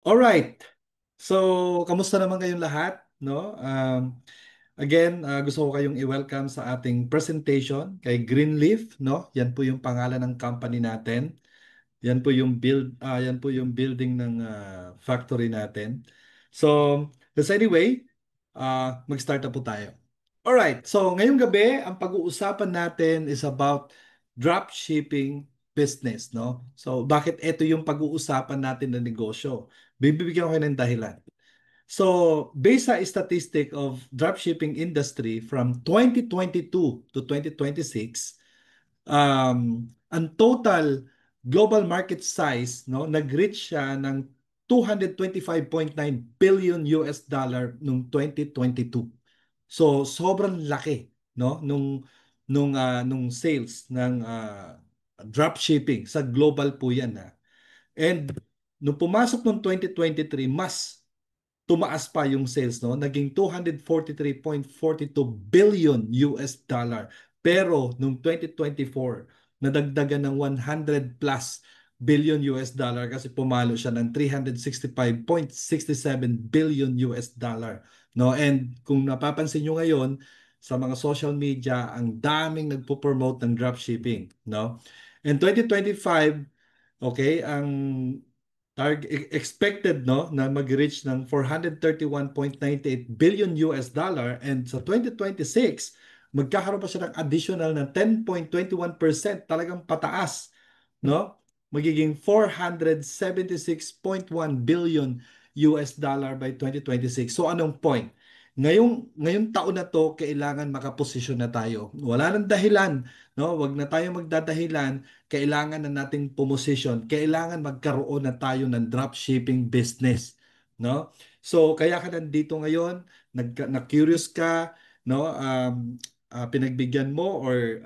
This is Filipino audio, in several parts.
Alright. So, kamusta naman kayong lahat? No? Again, gusto ko kayong i-welcome sa ating presentation kay Greenleaf, no? Yan po yung pangalan ng company natin. Yan po yung building ng factory natin. So, anyway, mag-start na po tayo. Alright, so ngayong gabi, ang pag-uusapan natin is about drop shipping business, no? So, bakit ito yung pag-uusapan natin na negosyo? Bibigyan ko kayo ng dahilan. So, based sa statistic of dropshipping industry from 2022 to 2026, ang total global market size, no, nag-reach siya ng 225.9 billion US dollar noong 2022. So sobrang laki, no, nung sales ng dropshipping sa global po 'yan, ha. And nung pumasok noong 2023, mas tumaas pa yung sales, no? Naging 243.42 billion US dollar. Pero noong 2024, nadagdagan ng 100 plus billion US dollar kasi pumalo siya ng 365.67 billion US dollar, no? And kung napapansin nyo ngayon sa mga social media, ang daming nagpo-promote ng dropshipping, no? And 2025, okay, ang expected, no, na mag-reach ng 431.98 billion US dollar, and sa 2026 magkakaroon pa siya ng additional na 10.21%, talagang pataas, no? Magiging 476.1 billion US dollar by 2026. So anong point? Ngayong taon na to, kailangan makaposisyon na tayo. Wala nang dahilan, no? Wag na tayo magdadahilan, kailangan na nating pumosisyon, kailangan magkaroon na tayo ng dropshipping business, no? So kaya ka nandito ngayon, na-curious ka, no? Pinagbigyan mo or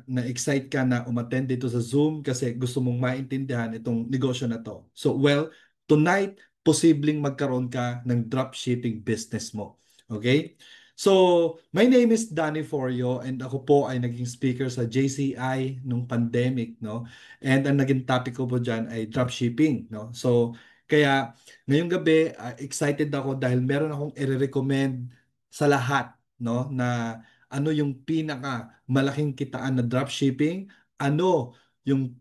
na-excite ka na umattend dito sa Zoom kasi gusto mong maintindihan itong negosyo na to. So well, tonight posibleng magkaroon ka ng dropshipping business mo. Okay? So, my name is Danny Forio and ako po ay naging speaker sa JCI nung pandemic, no? And ang naging topic ko po diyan ay dropshipping, no? So, kaya ngayong gabi, excited ako dahil meron akong i-recommend sa lahat, no, na ano yung pinaka malaking kitaan na dropshipping, ano yung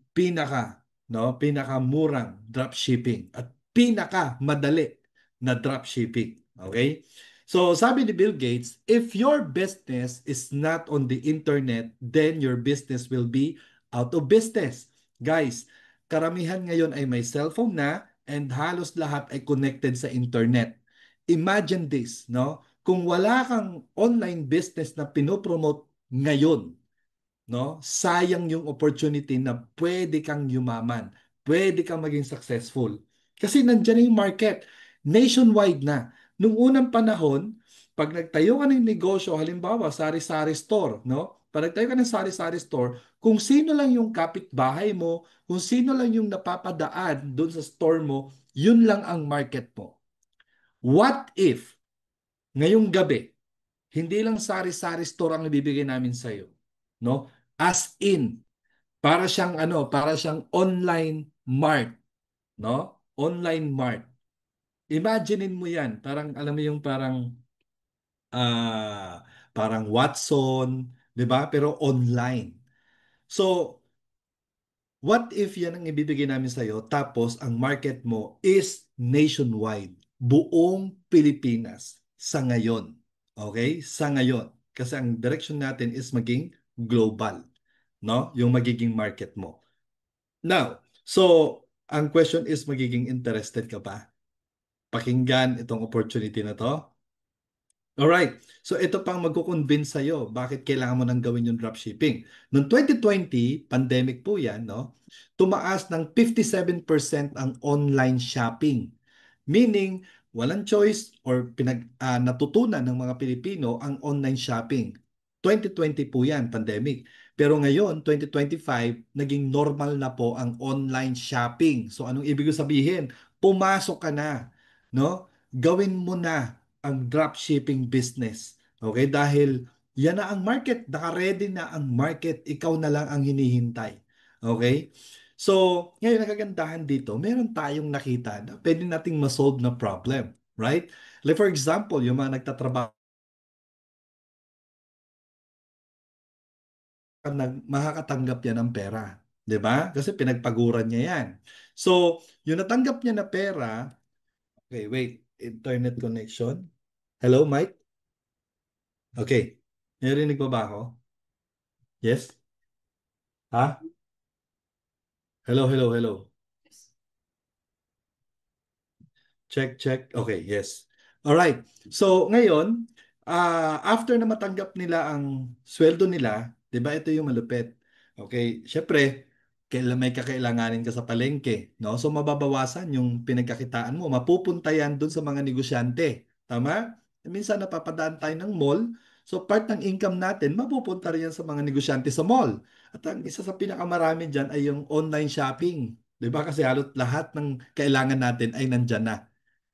pinakamurang dropshipping at pinaka madali na dropshipping. Okay? So, sabi ni Bill Gates, if your business is not on the internet, then your business will be out of business. Guys, karamihan ngayon ay may cellphone na and halos lahat ay connected sa internet. Imagine this, no? Kung wala kang online business na pinopromote ngayon, no? Sayang yung opportunity na pwede kang yumaman, pwede kang maging successful. Kasi nandiyan na yung market, nationwide na. Nung unang panahon, pag nagtayo ka ng negosyo, halimbawa sari-sari store, no? Pag nagtayo ka ng sari-sari store, kung sino lang yung kapitbahay mo, kung sino lang yung napapadaan doon sa store mo, yun lang ang market mo. What if ngayong gabi, hindi lang sari-sari store ang ibibigay namin sa iyo, no? As in, para siyang online mart, no? Online mart. Imaginein mo 'yan, parang alam mo yung parang Watson, 'di ba? Pero online. So, what if yan ang ibibigay namin sa iyo tapos ang market mo is nationwide, buong Pilipinas sa ngayon. Okay? Sa ngayon. Kasi ang direction natin is maging global, no? Yung magiging market mo. Now, so ang question is magiging interested ka ba? Pakinggan itong opportunity na to. Alright, so ito pang magkukonvince sa'yo bakit kailangan mo nang gawin yung dropshipping. Noong 2020, pandemic po yan, no? Tumaas ng 57% ang online shopping. Meaning, walang choice or natutunan ng mga Pilipino ang online shopping. 2020 po yan, pandemic. Pero ngayon, 2025, naging normal na po ang online shopping. So anong ibig sabihin? Pumasok ka na, no? Gawin mo na ang dropshipping business. Okay? Dahil yan na ang market. Naka-ready na ang market. Ikaw na lang ang hinihintay. Okay? So, ngayon ang kagandahan dito, meron tayong nakita na pwede nating masolve na problem, right? Like for example, yung mga nagtatrabaho makakatanggap yan ng pera. 'Di ba? Kasi pinagpaguran niya yan. So, yung natanggap niya na pera, okay, wait, internet connection. Hello, Mike? Okay. Narinig mo ba ako? Yes? Ha? Hello, hello, hello. Check, check. Okay, yes. All right. So, ngayon, after na matanggap nila ang sweldo nila, 'di ba? Ito yung malupit. Okay, syempre, may kakailanganin ka sa palengke, no? So mababawasan yung pinagkakitaan mo, mapupunta yan doon sa mga negosyante. Tama? Minsan napapadaan tayo ng mall, so part ng income natin mapupunta rin yan sa mga negosyante sa mall. At ang isa sa pinakamarami diyan ay yung online shopping. 'Di ba? Kasi halos lahat ng kailangan natin ay nandyan na.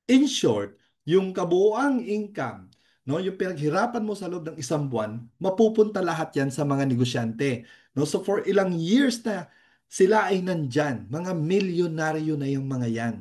In short, yung kabuuang income, no, yung pinaghirapan mo sa loob ng isang buwan, mapupunta lahat yan sa mga negosyante. No? So for ilang years na sila ay nandyan, mga milyonaryo na yung mga yan.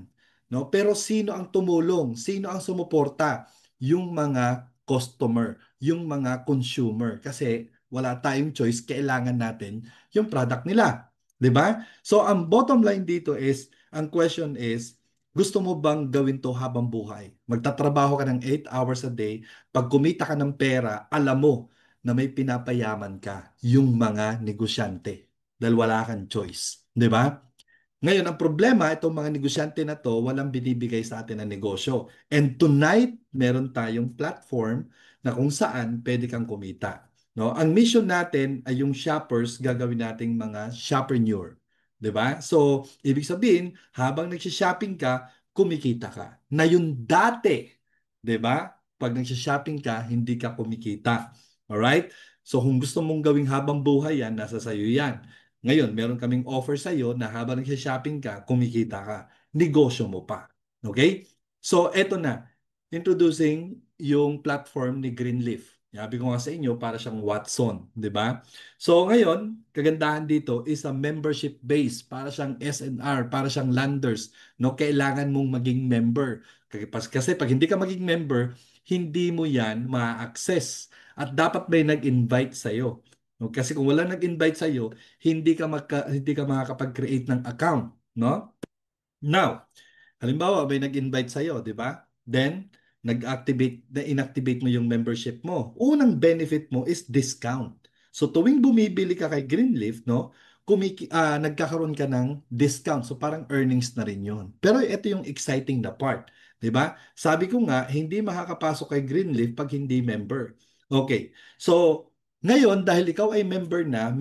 No? Pero sino ang tumulong? Sino ang sumuporta? Yung mga customer, yung mga consumer. Kasi wala tayong choice, kailangan natin yung product nila. 'Di ba? So ang bottom line dito is, ang question is, gusto mo bang gawin to habang buhay? Magtatrabaho ka ng 8 hours a day. Pag kumita ka ng pera, alam mo na may pinapayaman ka, yung mga negosyante. Dahil wala kang choice. Di ba? Ngayon, ang problema, itong mga negosyante na to, walang binibigay sa atin na negosyo. And tonight, meron tayong platform na kung saan pwede kang kumita. No? Ang mission natin ay yung shoppers, gagawin nating mga shopperpreneur. 'Di ba? So, ibig sabihin, habang nagsishopping ka, kumikita ka. Na yung dati, 'di ba? Pag nagsishopping ka, hindi ka kumikita. Alright? So, kung gusto mong gawing habang buhay yan, nasa sayo yan. Ngayon, meron kaming offer sa iyo na habang nagsha-shopping ka, kumikita ka. Negosyo mo pa. Okay? So, eto na. Introducing yung platform ni Greenleaf. Sabi ko nga sa inyo, para siyang Watson, di ba? So, ngayon, kagandahan dito is a membership base. Para siyang SNR, para siyang Landers. No, kailangan mong maging member. Kasi pag hindi ka maging member, hindi mo yan ma-access. At dapat may nag-invite sa iyo. No? Kasi kung wala nag-invite sa iyo, hindi ka makakapag-create ng account, no? Now, halimbawa may nag-invite sa iyo, 'di ba? Then inactivate mo yung membership mo. Unang benefit mo is discount. So tuwing bumibili ka kay Greenleaf, no, nagkakaroon ka ng discount. So parang earnings na rin 'yon. Pero ito yung exciting na part, 'di ba? Sabi ko nga, hindi makakapasok kay Greenleaf pag hindi member. Okay. So ngayon, dahil ikaw ay member na,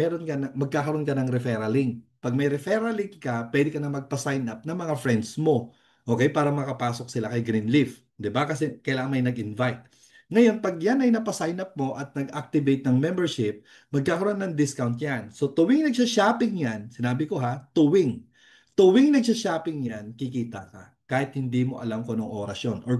magkakaroon ka ng referral link. Pag may referral link ka, pwede ka na magpa-sign up ng mga friends mo. Okay? Para makapasok sila kay Greenleaf. 'Di ba? Kasi kailangan may nag-invite. Ngayon, pag yan ay napasign up mo at nag-activate ng membership, magkakaroon ng discount yan. So, tuwing nagsha-shopping yan, sinabi ko ha, tuwing nagsha-shopping yan, kikita ka. Kahit hindi mo alam kung anong oras yun or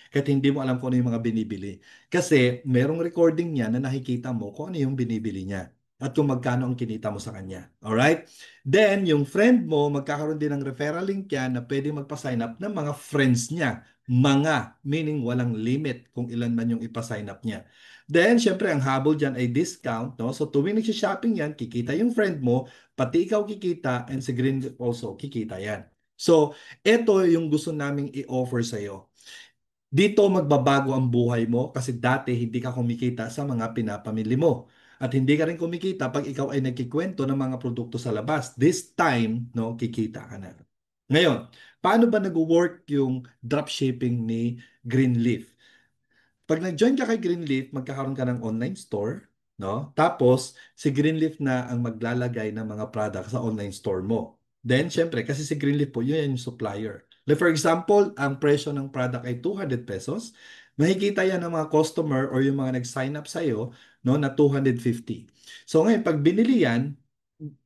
kahit hindi mo alam kung ano yung mga binibili. Kasi merong recording niya na nakikita mo kung ano yung binibili niya at kung magkano ang kinita mo sa kanya. Alright? Then, yung friend mo, magkakaroon din ng referral link yan na pwede magpa-sign up ng mga friends niya. Mga, meaning walang limit kung ilan man yung ipa-sign up niya. Then, syempre, ang habol dyan ay discount. No? So, tuwing nagsishopping yan, kikita yung friend mo, pati ikaw kikita, and si Green also kikita yan. So, ito yung gusto naming i-offer sa'yo. Dito magbabago ang buhay mo kasi dati hindi ka kumikita sa mga pinapamili mo. At hindi ka rin kumikita pag ikaw ay nagkikwento ng mga produkto sa labas. This time, no, kikita ka na. Ngayon, paano ba nag-work yung dropshipping ni Greenleaf? Pag nag-join ka kay Greenleaf, magkakaroon ka ng online store, no? Tapos, si Greenleaf na ang maglalagay ng mga product sa online store mo. Then, syempre, kasi si Greenleaf po, yun yung supplier. Like for example, ang presyo ng product ay 200 pesos. Makikita yan ng mga customer or yung mga nag-sign up sa'yo, no, na 250. So ngayon, pag binili yan,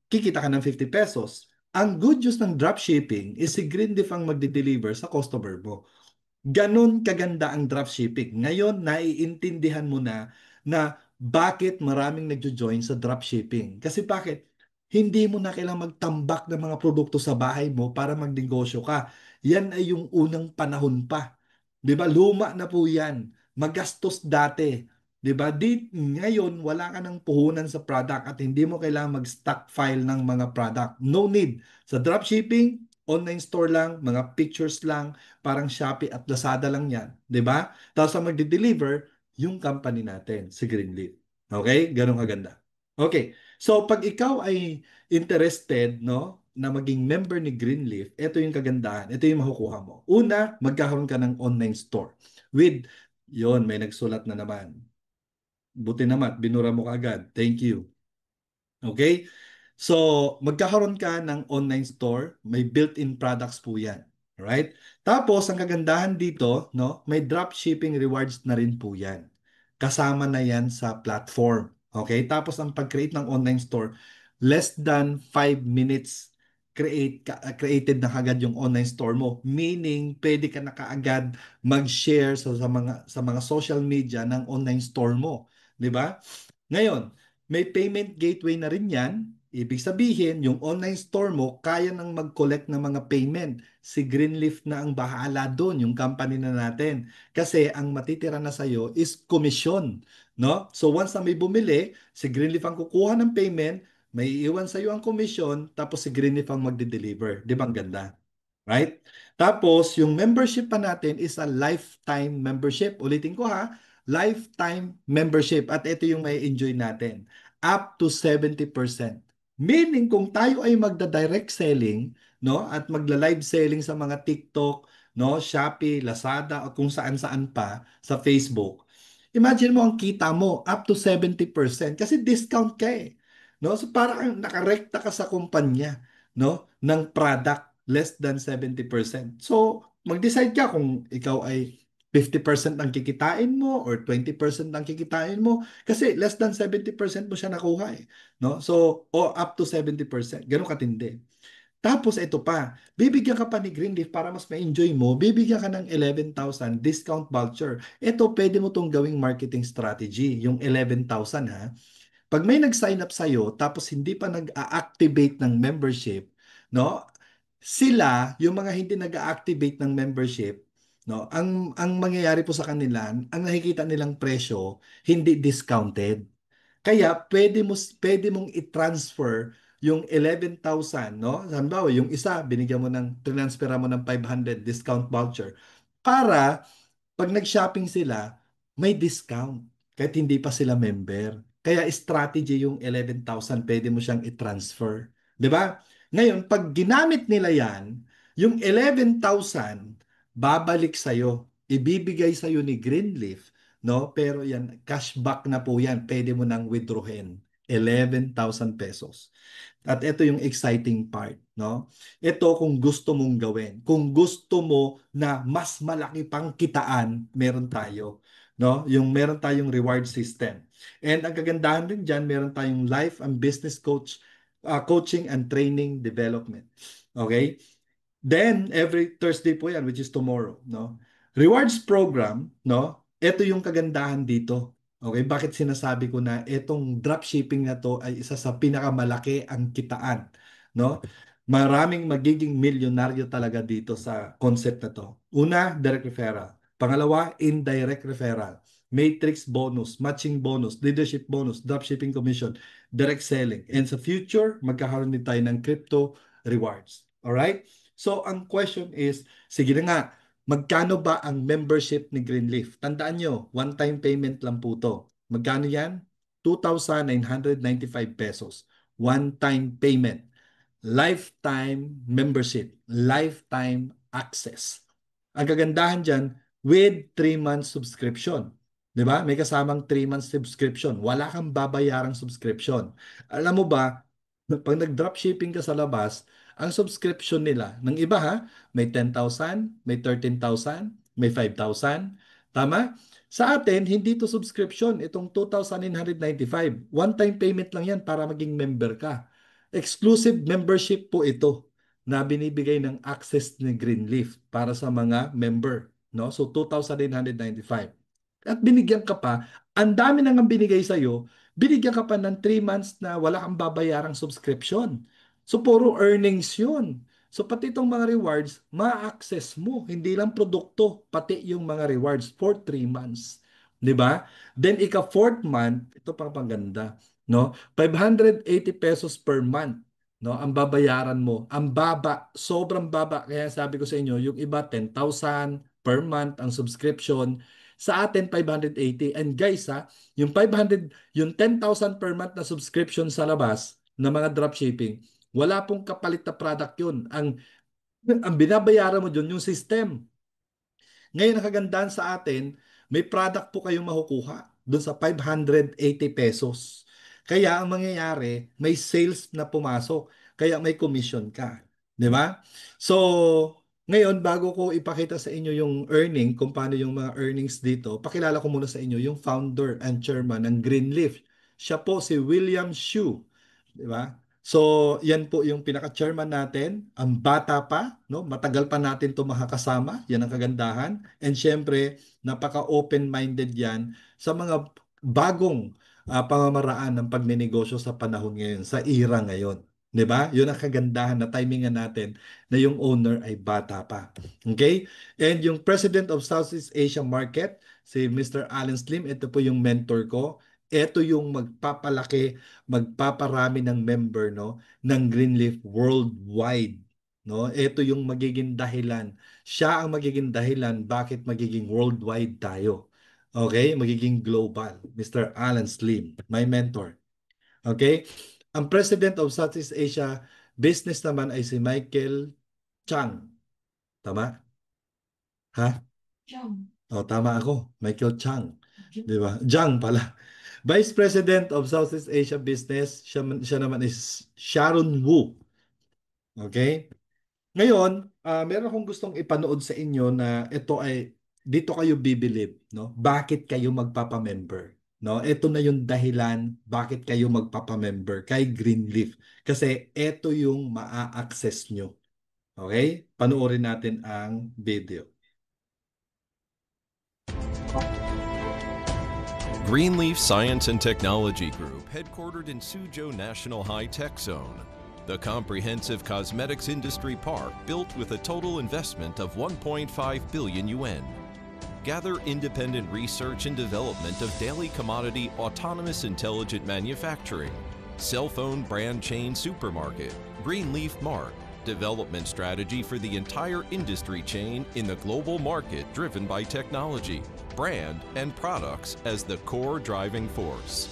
kikita ka ng 50 pesos. Ang good news ng dropshipping is si Greenleaf ang magde-deliver sa customer mo. Ganon kaganda ang dropshipping. Ngayon, naiintindihan mo na bakit maraming nagjo-join sa dropshipping. Kasi bakit? hindi mo na kailangang magtambak ng mga produkto sa bahay mo para magnegosyo ka. Yan ay yung unang panahon pa. 'Di ba? Luma na po yan. Magastos dati. 'Di ba? Ngayon, wala ka ng puhunan sa product at hindi mo kailangang mag-stockpile ng mga product. No need. Sa dropshipping, online store lang, mga pictures lang, parang Shopee at Lazada lang yan. 'Di ba? Tapos ang magde-deliver, yung company natin, si Greenleaf. Okay? Ganun kaganda. Okay. So, pag ikaw ay interested, no, na maging member ni Greenleaf, ito yung kagandahan, ito yung makukuha mo. Una, magkakaroon ka ng online store with, yon may nagsulat na naman. Buti naman, binura mo kaagad. Thank you. Okay? So, magkakaroon ka ng online store, may built-in products po yan. Alright? Tapos, ang kagandahan dito, no, may dropshipping rewards na rin po yan. Kasama na yan sa platform. Okay? Tapos, ang pag-create ng online store, less than 5 minutes created na kagad yung online store mo. Meaning, pwede ka na kaagad mag-share sa mga social media ng online store mo. 'Di ba? Ngayon, may payment gateway na rin yan. Ibig sabihin, yung online store mo, kaya nang mag-collect ng mga payment. Si Greenleaf na ang bahala doon, yung company na natin. Kasi ang matitira na sa'yo is commission. No? So once na may bumili, si Greenleaf ang kukuha ng payment, may iiwan sa'yo ang commission, tapos si Greenleaf ang magde-deliver. Di ba ang ganda? Right? Tapos, yung membership pa natin is a lifetime membership. Ulitin ko ha, lifetime membership. At ito yung may enjoy natin. Up to 70%. Meaning, kung tayo ay magda-direct selling, no, at magla-live selling sa mga TikTok, no, Shopee, Lazada, o kung saan-saan pa sa Facebook, imagine mo ang kita mo, up to 70%. Kasi discount ka eh. No? So, parang nakarekta ka sa kumpanya, no, ng product less than 70%. So, mag-decide ka kung ikaw ay 50% ang kikitain mo or 20% ang kikitain mo kasi less than 70% mo siya nakuha eh, no? So, o up to 70%. Ganun katindi. Tapos ito pa, bibigyan ka pa ni Greenleaf para mas ma-enjoy mo, bibigyan ka ng 11,000 discount voucher. Ito, pwede mo tong gawing marketing strategy, yung 11,000 ha. Pag may nag-sign up sa'yo tapos hindi pa nag-a-activate ng membership, no? Sila, yung mga hindi nag-a-activate ng membership, no? Ang mangyayari po sa kanila, ang nakikita nilang presyo hindi discounted. Kaya pwede mong i-transfer yung 11,000, no? Halimbawa, yung isa binigyan mo transfera mo ng 500 discount voucher para pag nag-shopping sila, may discount kahit hindi pa sila member. Kaya strategy yung 11,000, pwede mo siyang i-transfer. 'Di ba? Ngayon, pag ginamit nila yan, yung 11,000, babalik sa'yo. Ibibigay sa'yo ni Greenleaf, no? Pero yan, cashback na po yan. Pwede mo nang withdrawin. 11,000 pesos. At ito yung exciting part, no? Ito kung gusto mong gawin. Kung gusto mo na mas malaki pang kitaan, meron tayo, no? Yung meron tayong reward system. And ang kagandahan din diyan, meron tayong life and business coaching and training development. Okay? Then, every Thursday po yan, which is tomorrow, no? Rewards program, no? Ito yung kagandahan dito. Okay, bakit sinasabi ko na itong dropshipping na to ay isa sa pinakamalaki ang kitaan, no? Maraming magiging milyonaryo talaga dito sa concept na to. Una, direct referral. Pangalawa, indirect referral. Matrix bonus, matching bonus, leadership bonus, dropshipping commission, direct selling. And sa future, magkakaroon din tayo ng crypto rewards. Alright? So, ang question is, sige na nga, magkano ba ang membership ni Greenleaf? Tandaan nyo, one-time payment lang po to. Magkano yan? 2,995 pesos. One-time payment. Lifetime membership. Lifetime access. Ang kagandahan dyan, with 3 months subscription. 'Di ba? May kasamang 3 months subscription. Wala kang babayarang subscription. Alam mo ba, pag nag-dropshipping ka sa labas, ang subscription nila, ng iba ha, may 10,000, may 13,000, may 5,000. Tama? Sa atin, hindi to subscription. Itong 2,995. One-time payment lang yan para maging member ka. Exclusive membership po ito na binibigay ng access ni Greenleaf para sa mga member. No? So, 2,995. At binigyan ka pa, ang dami nang binigay sa'yo, binigyan ka pa ng 3 months na wala kang babayarang subscription. So puro earnings yun. So pati itong mga rewards, ma-access mo. Hindi lang produkto, pati yung mga rewards for 3 months. 'Di ba? Then ika fourth month, ito pang pangganda, no? 580 pesos per month, no? Ang babayaran mo. Ang baba, sobrang baba. Kaya sabi ko sa inyo, yung iba 10,000 per month ang subscription. Sa atin 580. And guys, ha, yung 500, yung 10,000 per month na subscription sa labas ng mga dropshipping, wala pong kapalit na product yun. Ang binabayaran mo dun yung system. Ngayon, ang kagandahan sa atin, may product po kayong makukuha doon sa 580 pesos. Kaya ang mangyayari, may sales na pumasok. Kaya may commission ka. Di ba? So, ngayon, bago ko ipakita sa inyo yung earning, kung paano yung mga earnings dito, pakilala ko muna sa inyo yung founder and chairman ng Greenleaf. Siya po si William Xu. Di ba? So, yan po yung pinaka-chairman natin. Ang bata pa, no? Matagal pa natin 'to makakasama. Yan ang kagandahan. And syempre, napaka-open-minded yan sa mga bagong pamamaraan ng pagnenegosyo sa panahon ngayon, sa era ngayon. 'Di ba? Yun ang kagandahan na timingan natin na yung owner ay bata pa. Okay? And yung President of Southeast Asia Market, si Mr. Alan Slim, ito po yung mentor ko. Ito yung magpaparami ng member, no, ng Greenleaf worldwide, no? Ito yung magiging dahilan. Siya ang magiging dahilan bakit magiging worldwide tayo. Okay? Magiging global. Mr. Alan Slim, my mentor. Okay? Ang President of Southeast Asia Business naman ay si Michael Chang. Tama? Ha? Oh, tama ako. Michael Chang. Di ba? Zhang pala. Vice President of Southeast Asia Business, siya naman is Sharon Wu. Okay? Ngayon, meron akong gustong ipanood sa inyo na ito ay dito kayo bibilib, no? Bakit kayo magpapa-member? No? Ito na yung dahilan bakit kayo magpapa-member kay Greenleaf. Kasi ito yung maa-access nyo. Okay? Panoorin natin ang video. Greenleaf Science and Technology Group, headquartered in Suzhou National High-Tech Zone. The comprehensive cosmetics industry park built with a total investment of 1.5 billion yuan. Gather independent research and development of daily commodity autonomous intelligent manufacturing, cell phone brand chain supermarket, Greenleaf Mart, development strategy for the entire industry chain in the global market driven by technology, brand, and products as the core driving force.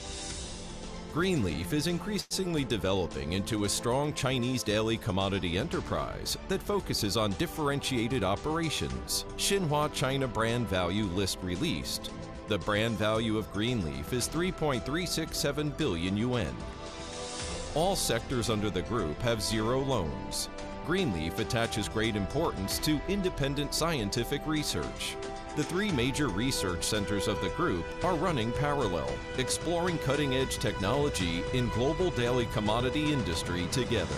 Greenleaf is increasingly developing into a strong Chinese daily commodity enterprise that focuses on differentiated operations. Xinhua China brand value list released. The brand value of Greenleaf is 3.367 billion yuan. All sectors under the group have zero loans. Greenleaf attaches great importance to independent scientific research. The three major research centers of the group are running parallel, exploring cutting-edge technology in global daily commodity industry together.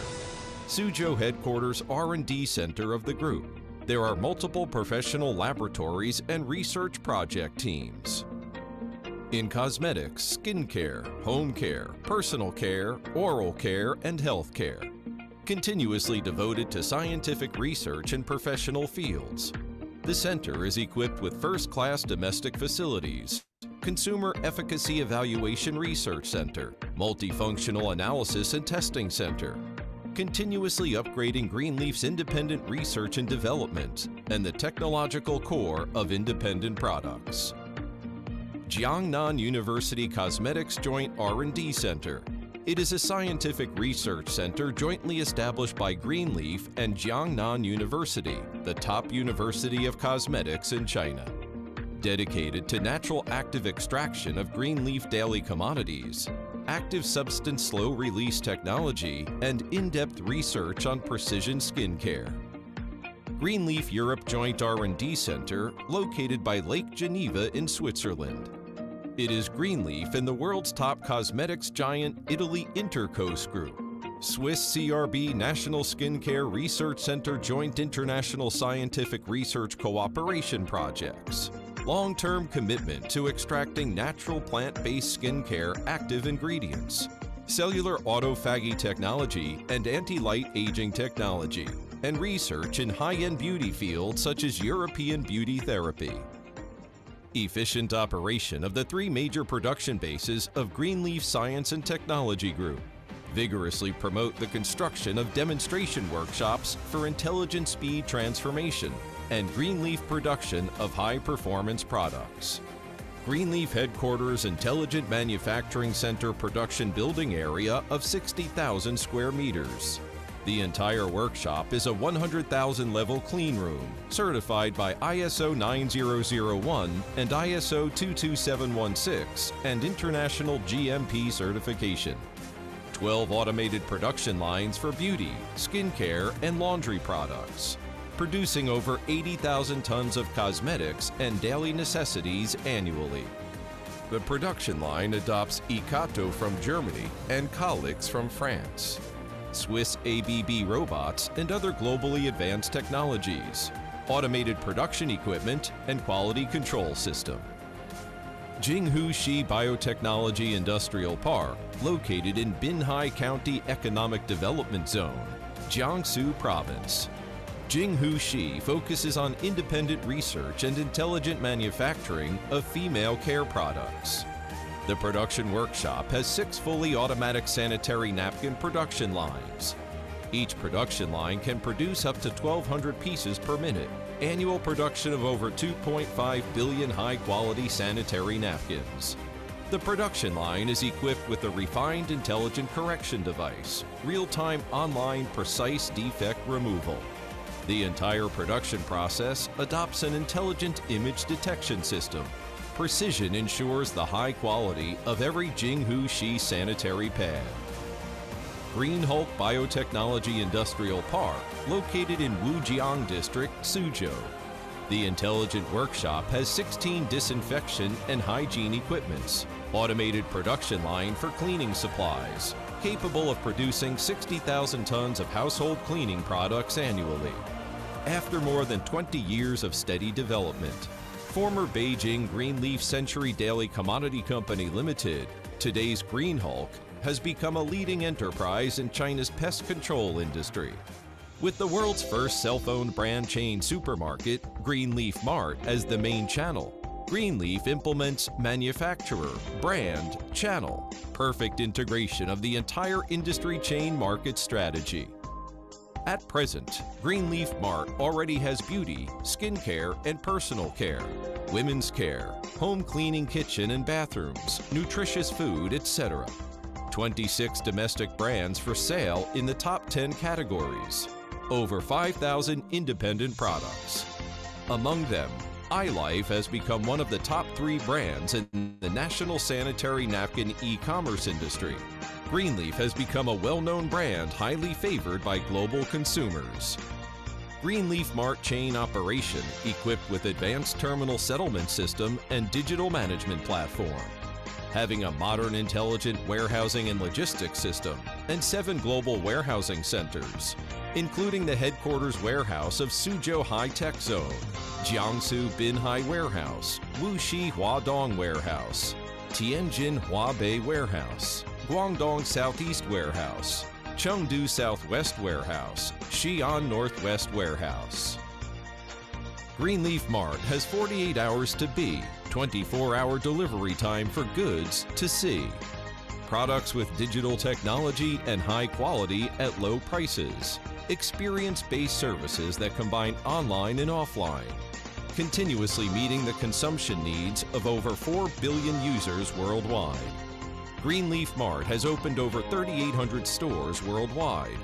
Suzhou headquarters R&D center of the group. There are multiple professional laboratories and research project teams. In cosmetics, skincare, home care, personal care, oral care, and health care. Continuously devoted to scientific research in professional fields. The center is equipped with first-class domestic facilities, Consumer Efficacy Evaluation Research Center, Multifunctional Analysis and Testing Center, continuously upgrading Greenleaf's independent research and development, and the technological core of independent products. Jiangnan University Cosmetics Joint R&D Center. It is a scientific research center jointly established by Greenleaf and Jiangnan University, the top university of cosmetics in China. Dedicated to natural active extraction of Greenleaf daily commodities, active substance slow-release technology, and in-depth research on precision skincare. Greenleaf Europe Joint R&D Center, located by Lake Geneva in Switzerland. It is Greenleaf and the world's top cosmetics giant Italy Intercos Group, Swiss CRB National Skincare Research Center Joint International Scientific Research Cooperation Projects, long-term commitment to extracting natural plant-based skincare active ingredients, cellular autophagy technology and anti-light aging technology, and research in high-end beauty fields such as European beauty therapy. Efficient operation of the 3 major production bases of Greenleaf Science and Technology Group. Vigorously promote the construction of demonstration workshops for intelligent speed transformation and Greenleaf production of high-performance products. Greenleaf Headquarters Intelligent Manufacturing Center production building area of 60,000 square meters. The entire workshop is a 100,000 level clean room, certified by ISO 9001 and ISO 22716 and International GMP certification. 12 automated production lines for beauty, skincare, and laundry products, producing over 80,000 tons of cosmetics and daily necessities annually. The production line adopts Ikato from Germany and Colix from France, Swiss ABB robots and other globally advanced technologies, automated production equipment, and quality control system. Jinghu Shi Biotechnology Industrial Park, located in Binhai County Economic Development Zone, Jiangsu Province. Jinghu Shi focuses on independent research and intelligent manufacturing of female care products. The production workshop has 6 fully automatic sanitary napkin production lines. Each production line can produce up to 1,200 pieces per minute, annual production of over 2.5 billion high-quality sanitary napkins. The production line is equipped with a refined intelligent correction device, real-time online precise defect removal. The entire production process adopts an intelligent image detection system. Precision ensures the high quality of every Jinghu Shi sanitary pad. Green Hulk Biotechnology Industrial Park, located in Wujiang District, Suzhou. The intelligent workshop has 16 disinfection and hygiene equipments, automated production line for cleaning supplies, capable of producing 60,000 tons of household cleaning products annually. After more than 20 years of steady development, former Beijing Greenleaf Century Daily Commodity Company Limited, today's Green Hulk, has become a leading enterprise in China's pest control industry. With the world's first cell-phone brand chain supermarket, Greenleaf Mart, as the main channel, Greenleaf implements manufacturer, brand, channel, perfect integration of the entire industry chain market strategy. At present, Greenleaf Mart already has beauty, skincare, and personal care, women's care, home cleaning kitchen and bathrooms, nutritious food, etc. 26 domestic brands for sale in the top 10 categories. Over 5,000 independent products. Among them, iLife has become one of the top 3 brands in the national sanitary napkin e-commerce industry. Greenleaf has become a well-known brand highly favored by global consumers. Greenleaf Mart chain operation equipped with advanced terminal settlement system and digital management platform. Having a modern intelligent warehousing and logistics system and 7 global warehousing centers, including the headquarters warehouse of Suzhou High Tech Zone, Jiangsu Binhai Warehouse, Wuxi Huadong Warehouse, Tianjin Huabei Warehouse, Guangdong Southeast Warehouse, Chengdu Southwest Warehouse, Xi'an Northwest Warehouse. Greenleaf Mart has 48 hours to be, 24-hour delivery time for goods to see. Products with digital technology and high quality at low prices. Experience-based services that combine online and offline. Continuously meeting the consumption needs of over 4 billion users worldwide. Greenleaf Mart has opened over 3,800 stores worldwide.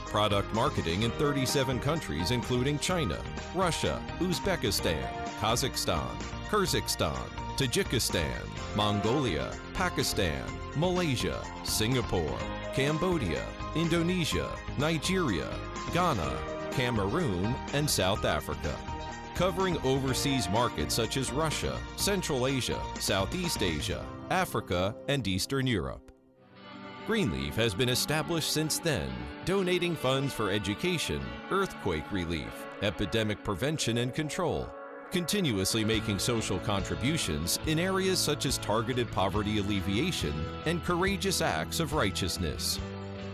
Product marketing in 37 countries including China, Russia, Uzbekistan, Kazakhstan, Kyrgyzstan, Tajikistan, Mongolia, Pakistan, Malaysia, Singapore, Cambodia, Indonesia, Nigeria, Ghana, Cameroon, and South Africa. Covering overseas markets such as Russia, Central Asia, Southeast Asia, Africa, and Eastern Europe. Greenleaf has been established since then, donating funds for education, earthquake relief, epidemic prevention and control, continuously making social contributions in areas such as targeted poverty alleviation and courageous acts of righteousness.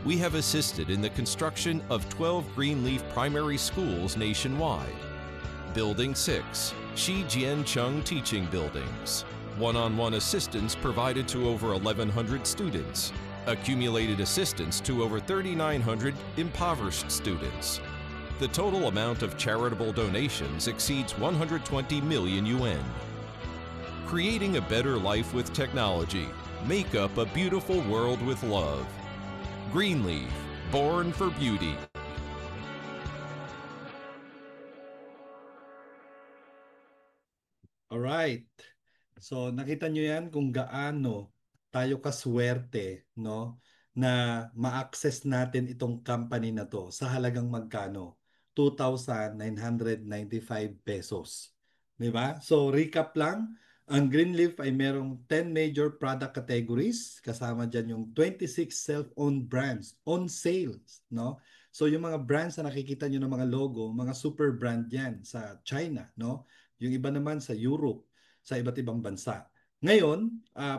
We have assisted in the construction of 12 Greenleaf primary schools nationwide. Building 6, Shi Jian Chung Teaching Buildings. One-on-one assistance provided to over 1,100 students. Accumulated assistance to over 3,900 impoverished students. The total amount of charitable donations exceeds 120 million yuan. Creating a better life with technology. Make up a beautiful world with love. Greenleaf, born for beauty. Alright. So nakita nyo yan kung gaano tayo kaswerte, no, na ma-access natin itong company na to sa halagang magkano? 2,995 pesos. Di ba? So recap lang, ang Greenleaf ay merong 10 major product categories, kasama dyan yung 26 self-owned brands on sales, no? So yung mga brands na nakikita nyo ng mga logo, mga super brand yan sa China, no? Yung iba naman sa Europe, sa iba't ibang bansa. Ngayon,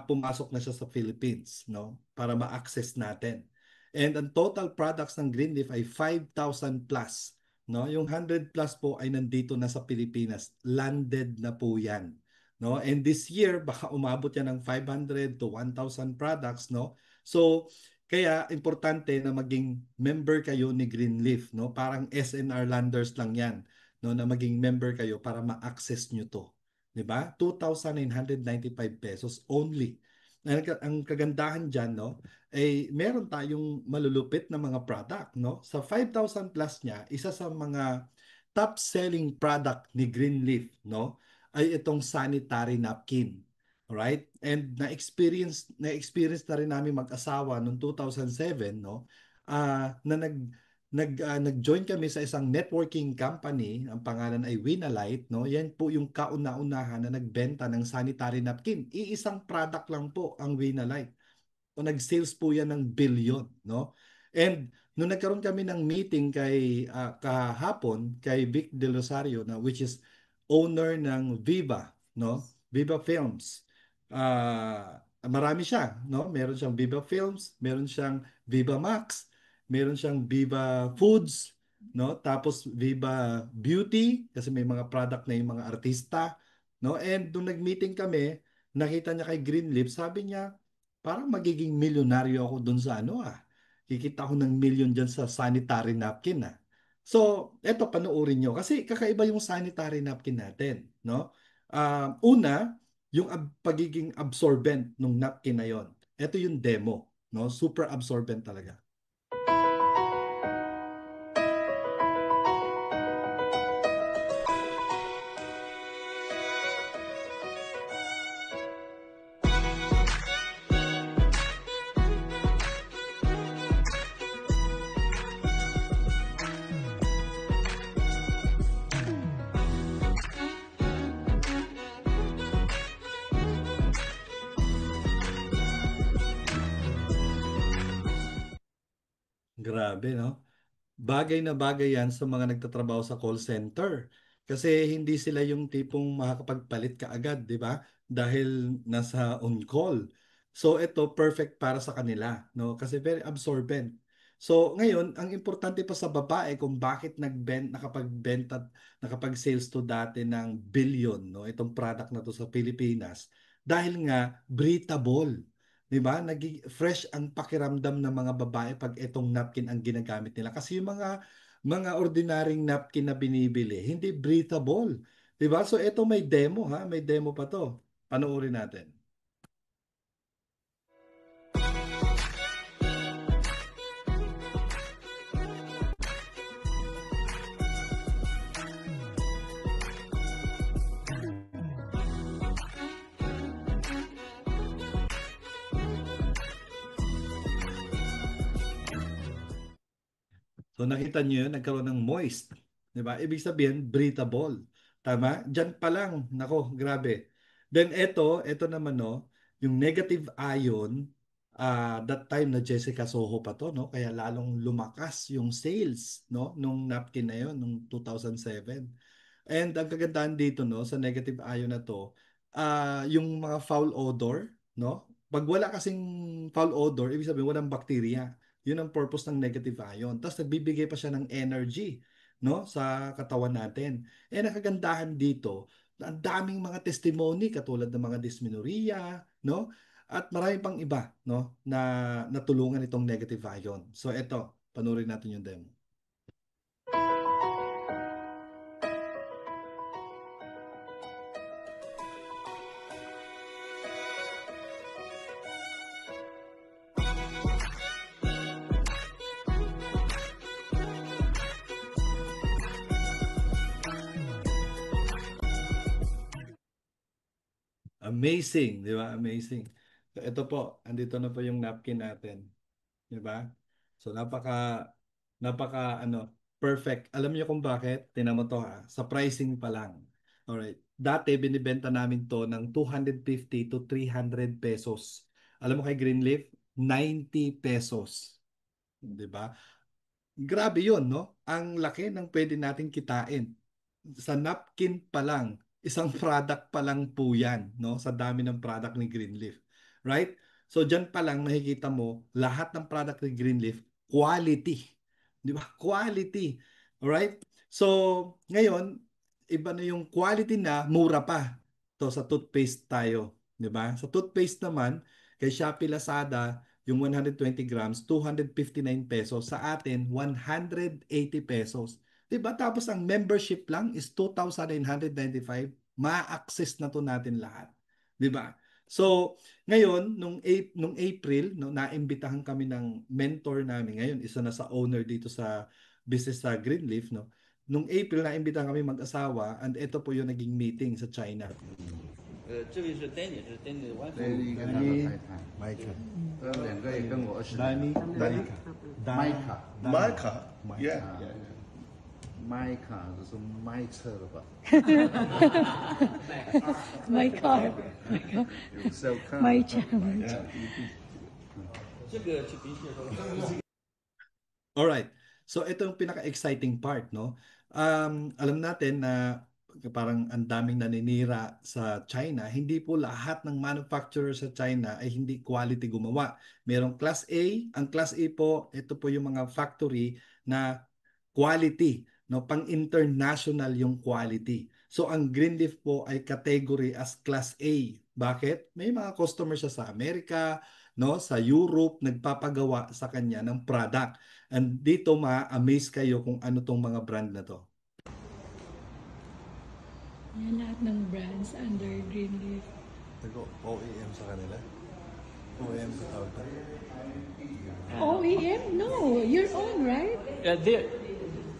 pumasok na siya sa Philippines, no? Para ma-access natin. And ang total products ng Greenleaf ay 5,000 plus, no? Yung 100 plus po ay nandito na sa Pilipinas. Landed na po 'yan, no? And this year baka umabot yan ng 500 to 1,000 products, no? So, kaya importante na maging member kayo ni Greenleaf, no? Parang SNR Landers lang 'yan, no, na maging member kayo para ma-access nyo to. 'Di ba? 2,995 pesos only. Ang kagandahan diyan, no, ay meron tayong malulupit na mga product, no? Sa 5,000 plus niya, isa sa mga top selling product ni Greenleaf, no, ay itong sanitary napkin. Alright? And na-experience na rin namin mag-asawa noong 2007, no, na nag-join kami sa isang networking company, ang pangalan ay Winalite, no? Yan po yung kauna-unahan na nagbenta ng sanitary napkin. Iisang product lang po ang Winalite. O nag-sales po yan ng billion, no? And nung nagkaroon kami ng meeting kahapon kay Vic De Rosario, na which is owner ng Viva, no? Viva Films. Marami siya, no? Meron siyang Viva Films, meron siyang Viva Max, meron siyang Viva Foods, no? Tapos Viva Beauty kasi may mga product na yung mga artista, no? And nung nag-meeting kami, nakita niya kay Greenleaf, sabi niya, parang magiging milyonaryo ako dun sa ano ah. Kikita ako ng milyon dyan sa sanitary napkin ah. So, eto panoorin nyo kasi kakaiba yung sanitary napkin natin, no? Una, yung pagiging absorbent ng napkin na yon. Ito yung demo, no? Super absorbent talaga. Grabe, no? Bagay na bagay yan sa mga nagtatrabaho sa call center. Kasi hindi sila yung tipong makakapagpalit kaagad, di ba? Dahil nasa on call. So ito perfect para sa kanila, no? Kasi very absorbent. So ngayon, ang importante pa sa babae kung bakit nakapagbenta, nakapag-sales to dati ng billion, no? Itong product na to sa Pilipinas. Dahil nga breathable. 'Di ba? Fresh ang pakiramdam ng mga babae pag itong napkin ang ginagamit nila. Kasi yung mga ordinaryong napkin na binibili, hindi breathable. 'Di ba? So ito may demo ha, may demo pa 'to. Panoorin natin. So nakita niyo yun, nagkaroon ng moist. 'Di ba? Ibig sabihin, breathable. Tama? Diyan pa lang, nako, grabe. Then ito naman no, yung negative ion, that time na Jessica Soho pa to, no? Kaya lalong lumakas yung sales, no? Nung napkin na yon, nung 2007. And ang kagandahan dito, no, sa negative ion na to, yung mga foul odor, no? Pag wala kasing foul odor, ibig sabihin walang bacteria. Yun ang purpose ng negative ion. Tapos nagbibigay pa siya ng energy, no, sa katawan natin. And ang kagandahan dito, ang daming mga testimony katulad ng mga dysmenorrhea, no? At marami pang iba, no, na natulungan itong negative ion. So eto, panurin natin yung demo. Amazing, di ba? Amazing. So ito po, andito na po yung napkin natin, di ba? So perfect. Alam niyo kung bakit? Tingnan mo to ha. Sa pricing pa lang. Alright. Dati binibenta namin to ng 250 to 300 pesos. Alam mo kay Greenleaf, 90 pesos. Di ba? Grabe yun, no? Ang laki ng pwede nating kitain. Sa napkin pa lang, isang product pa lang po yan, no? Sa dami ng product ni Greenleaf. Right? So, dyan pa lang makikita mo, lahat ng product ni Greenleaf, quality. Di ba? Quality. Alright? So, ngayon, iba na yung quality na, mura pa. To sa toothpaste tayo. Di ba? Sa toothpaste naman, kay Shopee Lazada, yung 120 grams, 259 pesos. Sa atin, 180 pesos. 'Di ba? Tapos ang membership lang is 2,995. Ma-access na to natin lahat. 'Di ba? So, ngayon, nung April, no, naimbitahan kami ng mentor namin. Ngayon, isa na sa owner dito sa business sa Greenleaf, no. Nung April, naimbitahan kami mag-asawa and ito po yung naging meeting sa China. 这位是 Danny，这是 Danny 的 wife。 Danny 跟他的太太，麦克，两个也跟我20丹尼，年。麦卡， Micah, yeah. 麦卡这是麦车了吧？ My car. 有时候看 My child. 这个去鼻涕的时候， Alright. So ito yung pinaka-exciting part, no? Alam natin na parang ang daming naninira sa China. Hindi po lahat ng manufacturer sa China ay hindi quality gumawa. Merong Class A. Ang Class A po, ito po yung mga factory na quality, no? Pang-international yung quality. So ang Greenleaf po ay category as Class A. Bakit? May mga customers siya sa Amerika, no, sa Europe, nagpapagawa sa kanya ng product. And dito ma-amaze kayo kung ano tong mga brand na to. Yan lahat ng brands under Greenleaf. Tago OEM sa kanila. OEM sa tawag to. OEM? No, your own, right?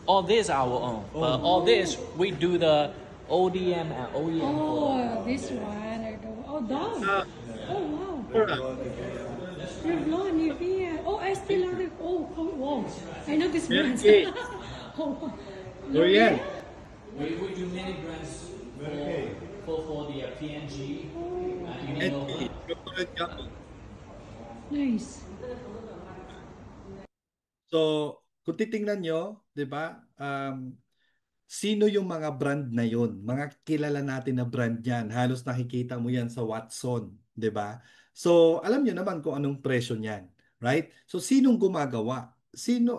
all this our own, but all this we do the ODM and OEM. Oh, this one. Oh, dog. Oh, wow. Revlon, Nivea. Oh, I still love it. Oh, wow. I know this brand. Oh, L'Oreal. We do many brands for the PNG, Uniqlo. nice. So, kung titingnan nyo, di ba, sino yung mga brand na yon? Mga kilala natin na brand yan. Halos nakikita mo yan sa Watson, 'di ba? So, alam niyo naman kung anong presyo niyan, right? So, sinong gumagawa?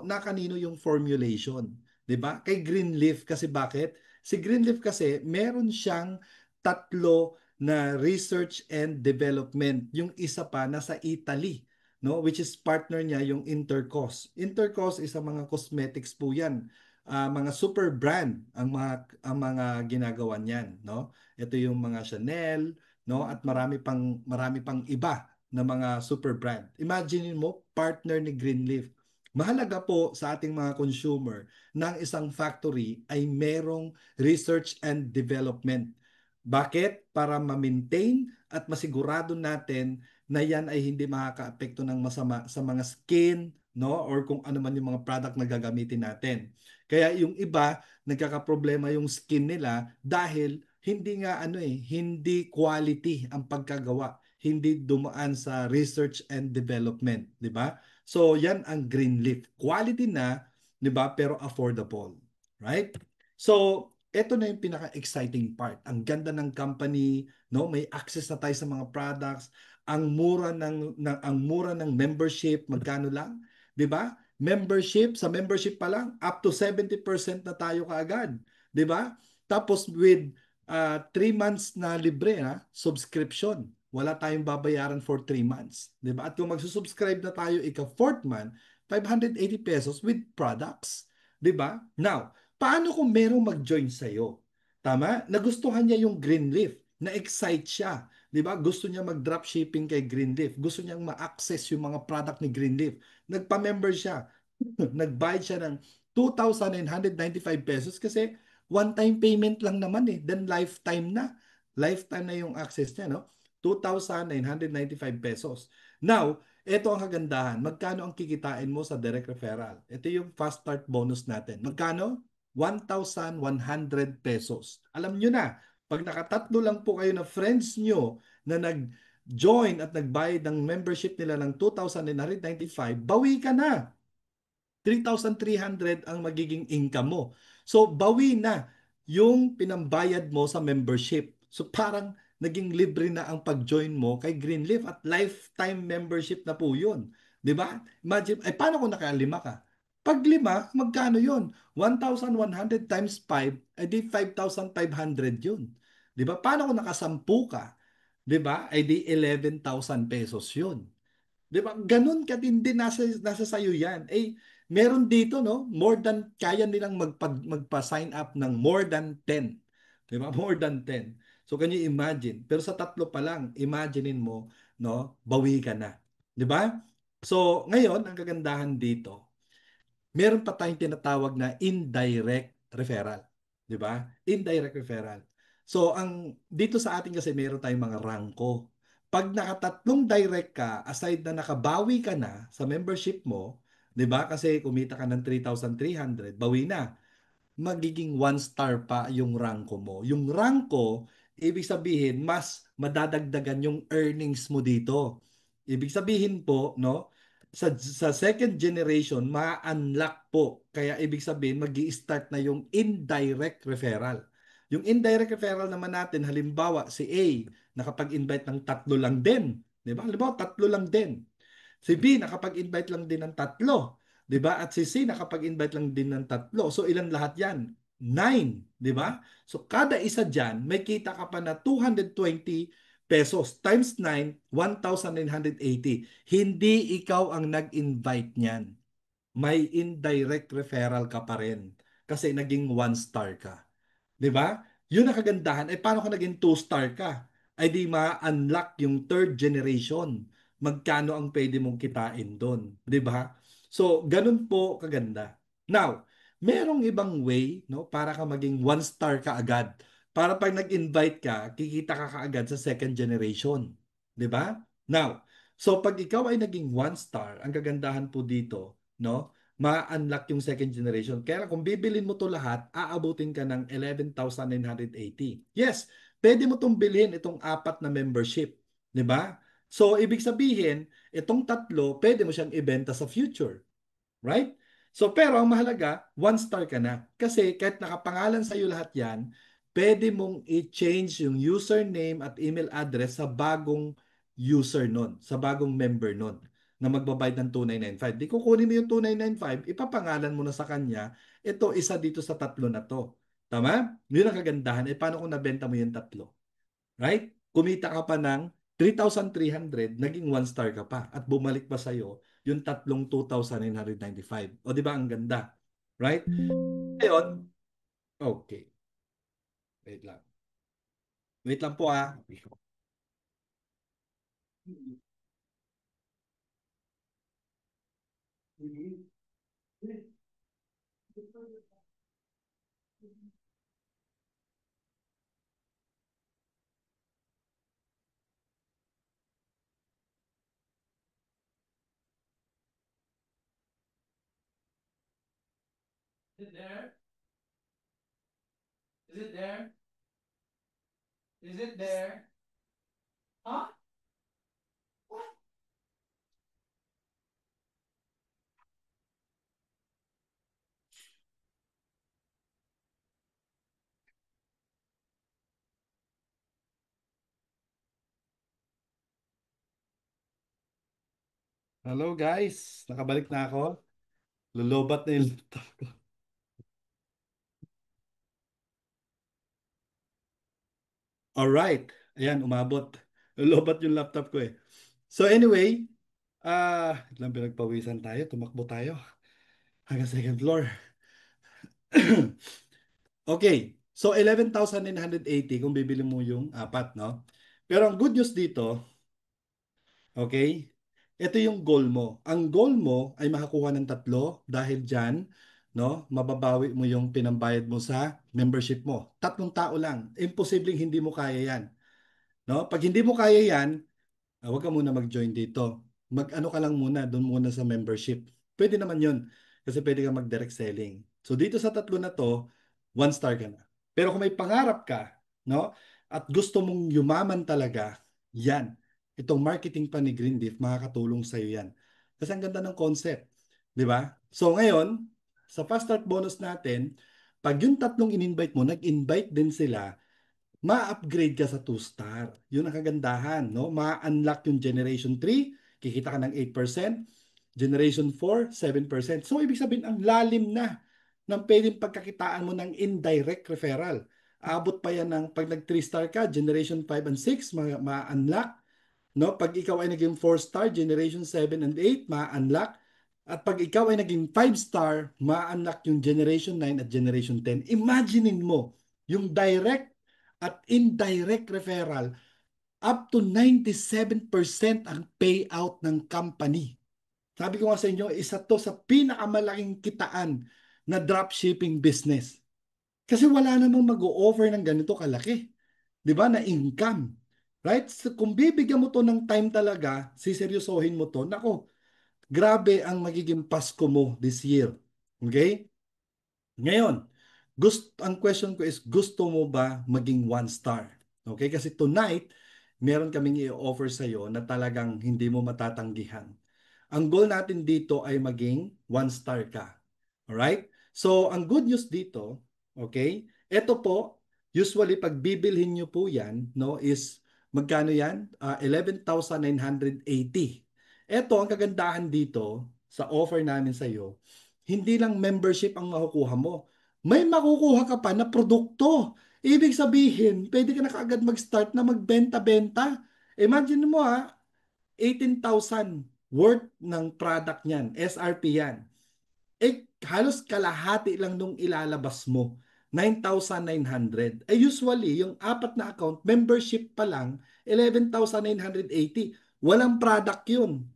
Na kanino yung formulation, 'di ba? Kay Greenleaf kasi bakit? Si Greenleaf kasi meron siyang tatlo na research and development. Yung isa pa nasa Italy, no? Which is partner niya yung Intercos. Intercos is mga cosmetics po 'yan, mga super brand ang mga ginagawa niyan, no? Ito yung mga Chanel, no? At marami pang iba na mga super brand. Imagine mo, partner ni Greenleaf. Mahalaga po sa ating mga consumer na ang isang factory ay merong research and development. Bakit? Para ma-maintain at masigurado natin na yan ay hindi makakaapekto ng masama sa mga skin, no? Or kung ano man yung mga product na gagamitin natin. Kaya yung iba, nagkakaproblema yung skin nila dahil hindi quality ang pagkagawa, hindi dumaan sa research and development, di ba? So yan ang Greenleaf. Quality na, di ba? Pero affordable, right? So ito na yung pinaka-exciting part. Ang ganda ng company, no? May access na tayo sa mga products. Ang mura ng membership, magkano lang? 'Di ba? Sa membership pa lang up to 70% na tayo kaagad, 'di ba? Tapos with 3 months na libre ha, subscription. Wala tayong babayaran for 3 months, 'di ba? At kung magsusubscribe na tayo ika fourth month, 580 pesos with products, 'di ba? Now, paano kung merong mag-join sa'yo? Tama? Nagustuhan niya yung Greenleaf. Na-excite siya. Di ba? Gusto niya mag-dropshipping kay Greenleaf. Gusto niyang ma-access yung mga product ni Greenleaf. Nagpa-member siya. Nagbayad siya ng 2,995 pesos kasi one-time payment lang naman eh. Then lifetime na. Lifetime na yung access niya, no? 2,995 pesos. Now, ito ang kagandahan. Magkano ang kikitain mo sa direct referral? Ito yung fast start bonus natin. Magkano? 1,100 pesos. Alam nyo na, pag nakatatlo lang po kayo na friends nyo na nag-join at nagbayad ng membership nila ng 2,995, bawi ka na. 3,300 ang magiging income mo. So, bawi na yung pinambayad mo sa membership. So, parang naging libre na ang pag-join mo kay Greenleaf at lifetime membership na po yun. Di ba? Imagine, ay paano kung nakalima ka? Pag lima, magkano yun? 1,100 times 5, ay di 5,500 yun. Di ba? Paano kung nakasampu ka? Di ba? Ay di 11,000 pesos yun. 'Di ba? Ganun katindi nasa sayo 'yan. Eh meron dito no, more than kaya nilang magpa-sign up ng more than 10. 'Di ba? More than 10. So can you imagine? Pero sa tatlo pa lang, imaginein mo, no, bawi ka na. 'Di ba? So ngayon, ang kagandahan dito, meron pa tayong tinatawag na indirect referral. 'Di ba? Indirect referral. So, dito sa atin kasi meron tayong mga rangko. Pag nakatatlong direct ka, aside na nakabawi ka na sa membership mo, 'di ba? Kasi kumita ka ng 3,300, bawi na, magiging one star pa yung ranko mo. Yung ranko, ibig sabihin, mas madadagdagan yung earnings mo dito. Ibig sabihin po, no, sa second generation, ma-unlock po. Kaya ibig sabihin, mag start na yung indirect referral. Yung indirect referral naman natin, halimbawa, si A, nakapag-invite ng tatlo lang din. Di ba? Halimbawa, tatlo lang din. Si B nakapag-invite lang din ng tatlo, 'di ba? At si C nakapag-invite lang din ng tatlo. So ilan lahat 'yan? 9, 'di ba? So kada isa diyan may kita ka pa na 220 pesos times 9, 1,980. Hindi ikaw ang nag-invite niyan. May indirect referral ka pa rin kasi naging one star ka. 'Di ba? Yun ang kagandahan. Eh paano kung naging two-star ka? Ay di ma-unlock yung third generation. Magkano ang pwede mong kitain doon, 'di ba? So, ganun po kaganda. Now, merong ibang way, no, para ka maging one star ka agad. Para pag nag-invite ka, kikita ka kaagad sa second generation, 'di ba? Now, so pag ikaw ay naging one star, ang kagandahan po dito, no, ma-unlock yung second generation. Kaya kung bibilin mo to lahat, aabutin ka ng 11,980. Yes, pwede mo tong bilhin itong apat na membership. 'Di ba? So, ibig sabihin, itong tatlo, pwede mo siyang ibenta sa future. Right? So, pero ang mahalaga, one star ka na. Kasi kahit nakapangalan sa iyo lahat yan, pwede mong i-change yung username at email address sa bagong user nun, sa bagong member nun na magbabayad ng 2,995. Di kukunin mo yung 2,995, ipapangalan mo na sa kanya, ito isa dito sa tatlo na to. Tama? Yun ang kagandahan. Eh, paano kung nabenta mo yung tatlo? Right? Kumita ka pa ng 3,300, naging one star ka pa at bumalik pa sa'yo yung tatlong 2,995. O di ba ang ganda? Right? Ngayon, okay. Wait lang. Wait lang po ah. Is it there? Is it there? Is it there? Huh? Hello guys, nakabalik na ako. Lulubat na yung laptop ko. Alright, ayan, umabot. Lulubat yung laptop ko eh. So anyway, ilang pinagpawisan tayo, tumakbo tayo hanggang second floor. Okay, so 11,980 kung bibili mo yung apat, no? Pero ang good news dito, okay, ito yung goal mo. Ang goal mo ay makakuha ng tatlo dahil dyan, no, mababawi mo yung pinambayad mo sa membership mo. Tatlong tao lang. Imposibleng hindi mo kaya yan. No? Pag hindi mo kaya yan, huwag ka muna mag-join dito. Mag-ano ka lang muna, doon muna sa membership. Pwede naman yun. Kasi pwede ka mag-direct selling. So dito sa tatlo na to, one star ka na. Pero kung may pangarap ka, no? At gusto mong yumaman talaga, yan. Itong marketing pa ni Greenleaf, makakatulong sa iyo yan. Kasi ang ganda ng concept. Di ba? So ngayon, sa fast start bonus natin, pag yung tatlong in-invite mo, nag-invite din sila, ma-upgrade ka sa 2 star. Yun ang kagandahan, no? Ma-unlock yung Generation 3, kikita ka ng 8%, Generation 4, 7%. So, ibig sabihin, ang lalim na ng pwedeng pagkakitaan mo ng indirect referral. Abot pa yan ng, pag nag 3 star ka, Generation 5 and 6, ma-unlock. No? Pag ikaw ay naging 4 star, Generation 7 and 8, ma-unlock. At pag ikaw ay naging 5 star, ma-unlock yung Generation 9 at Generation 10. Imaginein mo, yung direct at indirect referral, up to 97% ang payout ng company. Sabi ko nga sa inyo, isa to sa pinakamalaking kitaan na dropshipping business. Kasi wala namang mag-o-offer ng ganito kalaki. 'Di ba? Na income. Right? So, kung bibigyan mo to ng time talaga, siseryosohin mo to, nako, grabe ang magiging Pasko mo this year. Okay? Ngayon, ang question ko is, gusto mo ba maging 1 star? Okay? Kasi tonight, meron kaming i-offer sa iyo na talagang hindi mo matatanggihan. Ang goal natin dito ay maging 1 star ka. Alright? So, ang good news dito, okay? Ito po, usually pag bibilhin nyo po yan, no, is magkano yan? 11,980. Ito, ang kagandahan dito sa offer namin sa iyo, hindi lang membership ang makukuha mo. May makukuha ka pa na produkto. Ibig sabihin, pwede ka na kaagad mag-start na magbenta-benta. Imagine mo 18,000 worth ng product niyan, SRP yan. Halos kalahati lang nung ilalabas mo, 9,900. Usually, yung apat na account, membership pa lang, 11,980. Walang product yun.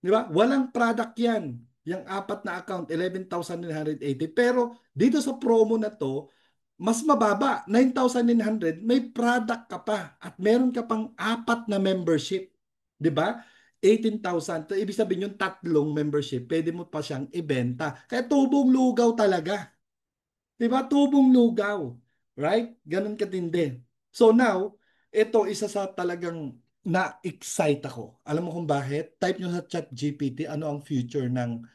Di ba? Walang product yan. Yung apat na account, 11,980. Pero dito sa promo na to, mas mababa, 9,900, may product ka pa at meron ka pang apat na membership. 'Di ba? 18,000. So, ibig sabihin yung tatlong membership, pwede mo pa siyang ibenta. Kaya tubong lugaw talaga. 'Di ba? Tubong lugaw. Right? Ganun katindi. So now, ito isa sa talagang na-excite ako. Alam mo kung bakit? Type nyo sa ChatGPT ano ang future ng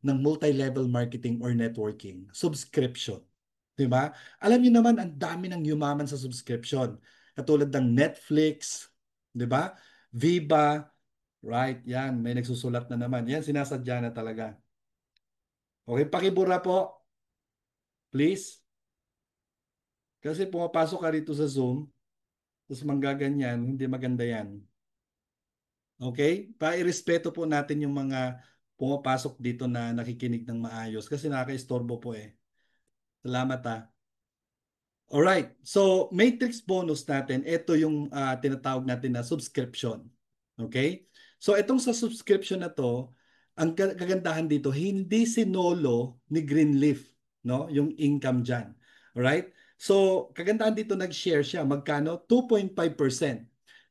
multi-level marketing or networking. Subscription. 'Di ba? Alam niyo naman ang dami ng yumaman sa subscription. Katulad ng Netflix, 'di ba? Viva, right? Yan, may nagsusulat na naman. Yan sinasadya na talaga. Okay, pakibura po, please. Kasi pumapasok ka rito sa Zoom, tapos manggaganyan, hindi maganda yan. Okay? Pairespeto po natin yung mga pumapasok dito na nakikinig ng maayos kasi nakaka-istorbo po eh. Salamat ah. Alright, so matrix bonus natin, ito yung tinatawag natin na subscription. Okay? So itong sa subscription na to, ang kagandahan dito, hindi sinolo ni Greenleaf, no? Yung income dyan. Alright? So kagandahan dito, nag-share siya. Magkano? 2.5%.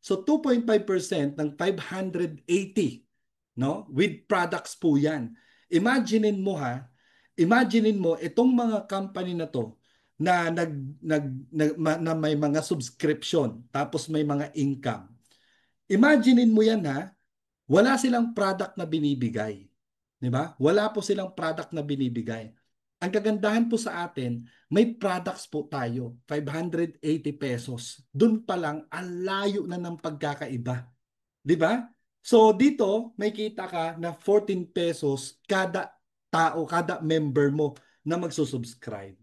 So 2.5% ng 580, no? With products po yan. Imaginein mo imaginein mo itong mga company na to na na may mga subscription tapos may mga income. Imaginein mo yan wala silang product na binibigay. 'Di ba? Wala po silang product na binibigay. Ang kagandahan po sa atin, may products po tayo, 580 pesos. Doon pa lang ang layo na ng pagkakaiba. 'Di ba? So dito, may kita ka na 14 pesos kada tao, kada member mo na magsusubscribe.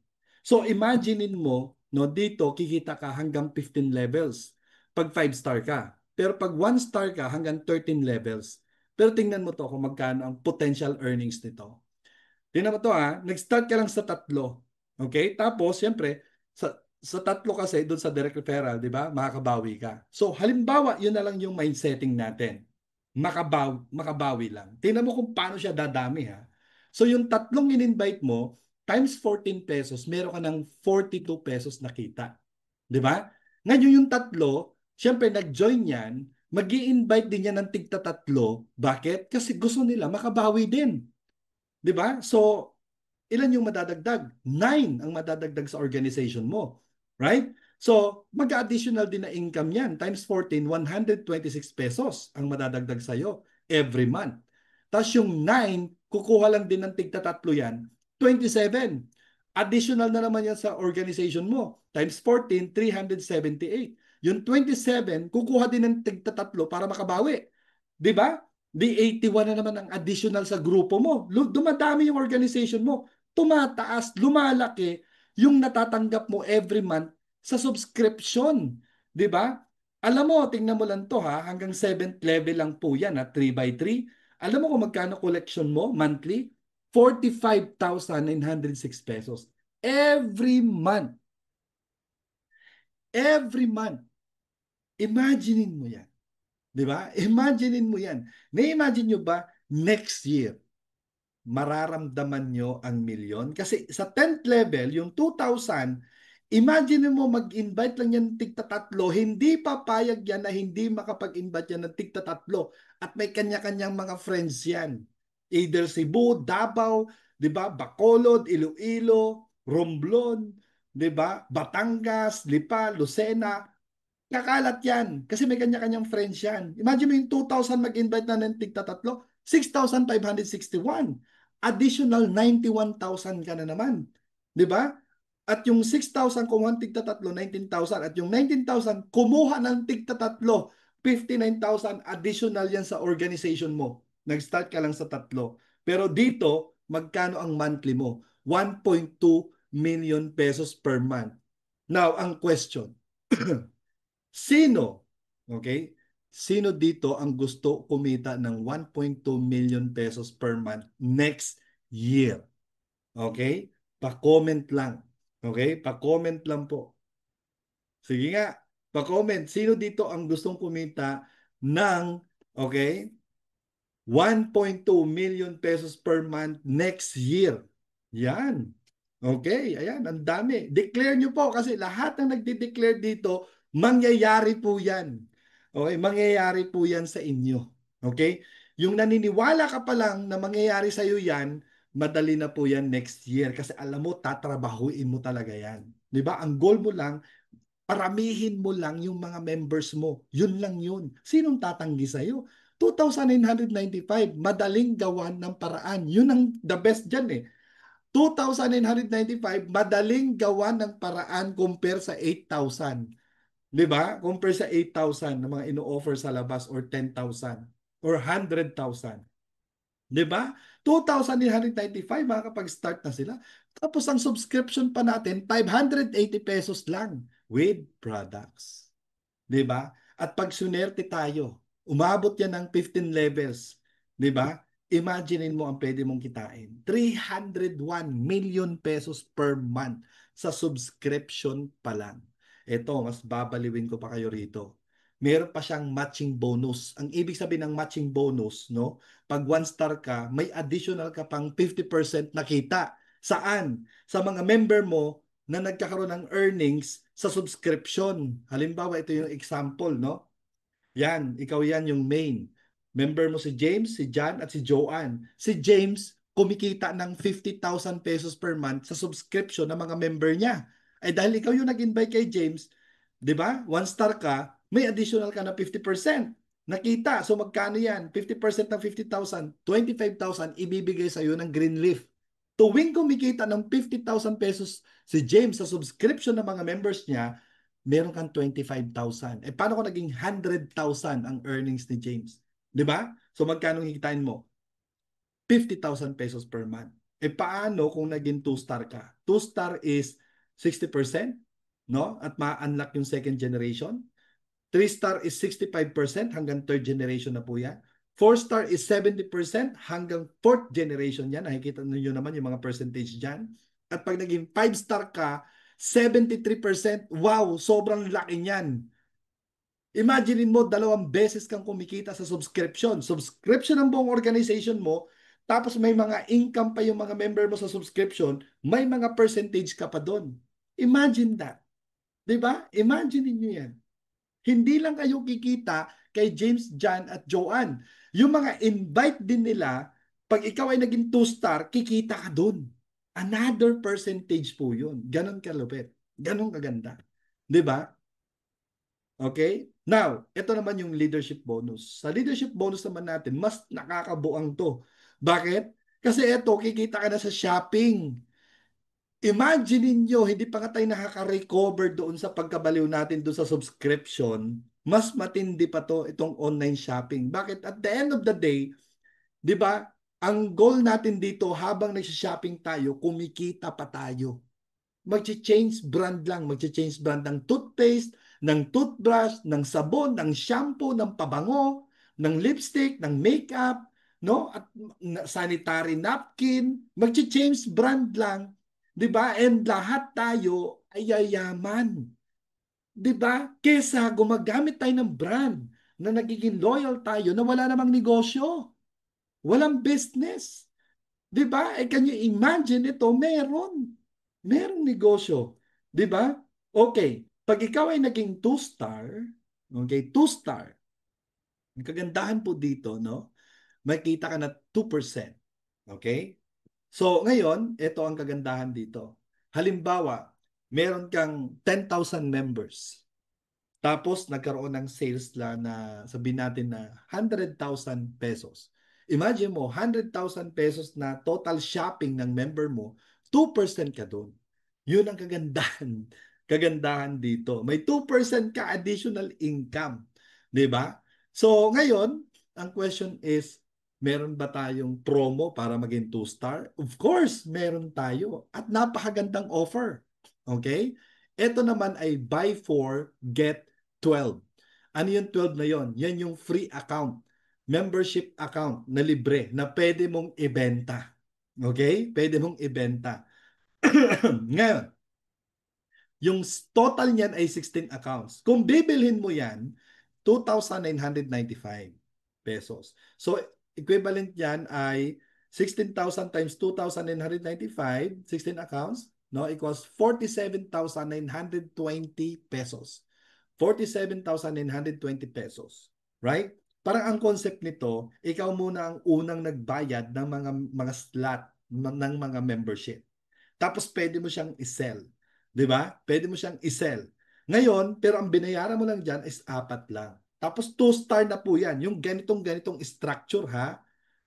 So imaginein mo, no, dito kikita ka hanggang 15 levels pag 5 star ka. Pero pag 1 star ka hanggang 13 levels. Pero tingnan mo to kung magkano ang potential earnings nito. Tingnan mo to ha, nag-start ka lang sa tatlo. Okay? Tapos, siyempre, sa tatlo kasi, doon sa direct referral, di ba, makakabawi ka. So, halimbawa, yun na lang yung mindsetting natin. Makabawi lang. Tingnan mo kung paano siya dadami ha. So, yung tatlong in-invite mo, times 14 pesos, meron ka ng 42 pesos na kita. Di ba? Ngayon yung tatlo, siyempre nag-join yan, mag-i-invite din yan ng tigta tatlo. Bakit? Kasi gusto nila makabawi din. 'Di ba? So, ilan yung madadagdag? 9 ang madadagdag sa organization mo. Right? So, mag-additional din na income yan. Times 14, 126 pesos ang madadagdag sa'yo every month. Tapos yung 9, kukuha lang din ng tigta tatlo yan, 27. Additional na naman yan sa organization mo. Times 14, 378. Yung 27, kukuha din ng tigta tatlo para makabawi. 'Di ba? Di 81 na naman ang additional sa grupo mo. Dumadami yung organization mo. Tumataas, lumalaki yung natatanggap mo every month sa subscription. 'Di ba? Alam mo, tingnan mo lang to ha, hanggang 7th level lang po yan ha, 3 by 3. Alam mo kung magkano collection mo monthly? 45,906 pesos. Every month. Every month. Imaginein mo yan. 'Di ba? Imaginein mo yan. Na-imagine nyo ba next year, mararamdaman nyo ang milyon? Kasi sa 10th level, yung 2,000, imagine mo mag-invite lang yan ng tigta tatlo, hindi papayag yan na hindi makapag-invite yan ng tigta tatlo. At may kanya-kanyang mga friends yan. Either Cebu, Davao, 'di ba? Bacolod, Iloilo, Romblon, 'di ba? Batangas, Lipa, Lucena, kakalat yan. Kasi may kanya-kanyang friends yan. Imagine mo yung 2,000 mag-invite na ng tigta tatlo, 6,561. Additional 91,000 ka na naman. Di ba? At yung 6,000 kumuha ng tigta tatlo, 19,000. At yung 19,000 kumuha ng tigta tatlo, 59,000 additional yan sa organization mo. Nag-start ka lang sa tatlo. Pero dito, magkano ang monthly mo? 1.2 million pesos per month. Now, ang question, sino, okay? Sino dito ang gusto kumita ng 1.2 million pesos per month next year? Okay? Pa-comment lang. Okay? Pa-comment lang po. Sige nga, pa-comment. Sino dito ang gustong kumita ng, okay, 1.2 million pesos per month next year? Yan. Okay, ayan, ang dami. Declare nyo po kasi lahat ng nagde-declare dito, mangyayari po yan. Okay, mangyayari po yan sa inyo. Okay? Yung naniniwala ka pa lang na mangyayari sa iyo yan, madali na po yan next year kasi alam mo, tatrabahuin mo talaga yan. 'Di ba? Ang goal mo lang, paramihin mo lang yung mga members mo. Yun lang yun. Sinong tatanggi sa iyo? 2,995, madaling gawan ng paraan. Yun ang the best dyan eh. 2,995, madaling gawan ng paraan compare sa 8,000. 'Di ba? Compare sa 8,000 na mga ino-offer sa labas or 10,000 or 100,000. 'Di ba? 2,995 makakapag-start na sila. Tapos ang subscription pa natin 580 pesos lang with products. 'Di ba? At pag sunerte tayo, umabot yan ng 15 levels, 'di ba? Imaginein mo ang pwede mong kitain. 301 million pesos per month sa subscription pa lang. Ito, mas babaliwin ko pa kayo rito. Meron pa siyang matching bonus. Ang ibig sabihin ng matching bonus, no? Pag 1 star ka, may additional ka pang 50% na kita. Saan? Sa mga member mo na nagkakaroon ng earnings sa subscription. Halimbawa, ito yung example, no? Yan, ikaw yan yung main. Member mo si James, si John, at si Joanne. Si James, kumikita ng 50,000 pesos per month sa subscription ng mga member niya. Ay dahil ikaw yung nag-invite kay James, di ba? 1 star ka, may additional ka na 50%. Nakita, so magkano yan? 50% ng 50,000, 25,000 ibibigay sa iyo ng Greenleaf. Tuwing kumikita ng 50,000 pesos si James sa subscription ng mga members niya, meron kang 25,000. Eh paano kung naging 100,000 ang earnings ni James? 'Di ba? So magkano kikitain mo? 50,000 pesos per month. E paano kung naging 2-star ka? 2-star is 60%, no? At ma-unlock yung second generation. 3-star is 65% hanggang third generation na po yan. 4-star is 70% hanggang fourth generation yan. Nakikita niyo naman yung mga percentage dyan. At pag naging 5-star ka, 73%. Wow, sobrang laki niyan. Imagine mo, 2 beses kang kumikita sa subscription. Subscription ng buong organization mo, tapos may mga income pa yung mga member mo sa subscription, may mga percentage ka pa doon. Imagine that. 'Di ba? Imagine niyo yan. Hindi lang kayo kikita kay James, John at Joanne. Yung mga invite din nila, pag ikaw ay naging 2-star, kikita ka doon. Another percentage po yun. Ganon kalupit. Ganon kaganda. 'Di ba? Okay? Now, ito naman yung leadership bonus. Sa leadership bonus naman natin, mas nakakabuang to. Bakit? Kasi ito, kikita ka na sa shopping. Imagine niyo, hindi pa nga tayo nakaka-recover doon sa pagkabaliw natin doon sa subscription. Mas matindi pa to itong online shopping. Bakit? At the end of the day, 'di ba? Ang goal natin dito habang nag-shopping tayo, kumikita pa tayo. Mag-change brand lang, mag-change brand ng toothpaste, ng toothbrush, ng sabon, ng shampoo, ng pabango, ng lipstick, ng makeup, no? At sanitary napkin, mag-change brand lang, 'di ba? And lahat tayo ay yayaman, 'di ba? Kesa gumagamit tayo ng brand na nagiging loyal tayo na wala namang negosyo, walang business. 'Di ba? Can you imagine ito? Merong negosyo. 'Di ba? Okay. Pag ikaw ay naging 2-star, okay, 2-star, ang kagandahan po dito, no? Makita ka na 2%. Okay? So, ngayon, ito ang kagandahan dito. Halimbawa, meron kang 10,000 members. Tapos nagkaroon ng sales la na sabihin natin na 100,000 pesos. Imagine mo, 100,000 pesos na total shopping ng member mo, 2% ka doon. Yun ang kagandahan. Kagandahan dito. May 2% ka additional income. 'Di ba? So ngayon, ang question is, meron ba tayong promo para maging 2-star? Of course, meron tayo. At napakagandang offer. Okay? Ito naman ay buy 4, get 12. Ano yung 12 na yon? Yan yung free account, membership account na libre na pwede mong ibenta. Okay? Pwede mong ibenta. Ngayon, yung total niyan ay 16 accounts. Kung bibilhin mo yan, 2,995 pesos. So, equivalent yan ay 16,000 times 2,995, 16 accounts, no, equals 47,920 pesos. 47,920 pesos. Right? Parang ang concept nito, ikaw muna ang unang nagbayad ng mga slot ng mga membership. Tapos pwede mo siyang i-sell. 'Di ba? Pwede mo siyang i-sell. Ngayon, pero ang binayaran mo lang diyan is 4 lang. Tapos 2-star na po 'yan. Yung ganitong structure ha.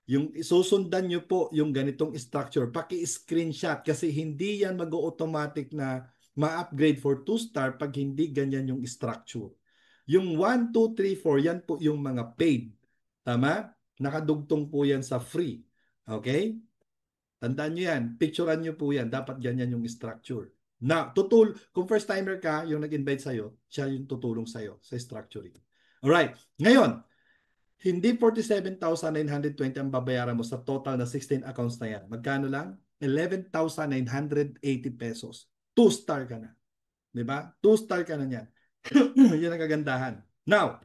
Yung isusundan nyo po yung ganitong structure. Paki-screenshot kasi hindi yan mag-automatic na ma-upgrade for 2-star pag hindi ganyan yung structure. Yung 1, 2, 3, 4, yan po yung mga paid. Tama? Nakadugtong po yan sa free. Okay? Tandaan nyo yan. Picturean nyo po yan. Dapat ganyan yung structure. Na, kung first timer ka, yung nag-invite sa'yo, siya yung tutulong sa'yo sa structuring. Alright. Ngayon, hindi 47,920 ang babayaran mo sa total na 16 accounts na yan. Magkano lang? 11,980 pesos. 2-star ka na. 'Di ba? 2-star ka na niyan. Yan ang kagandahan. Now,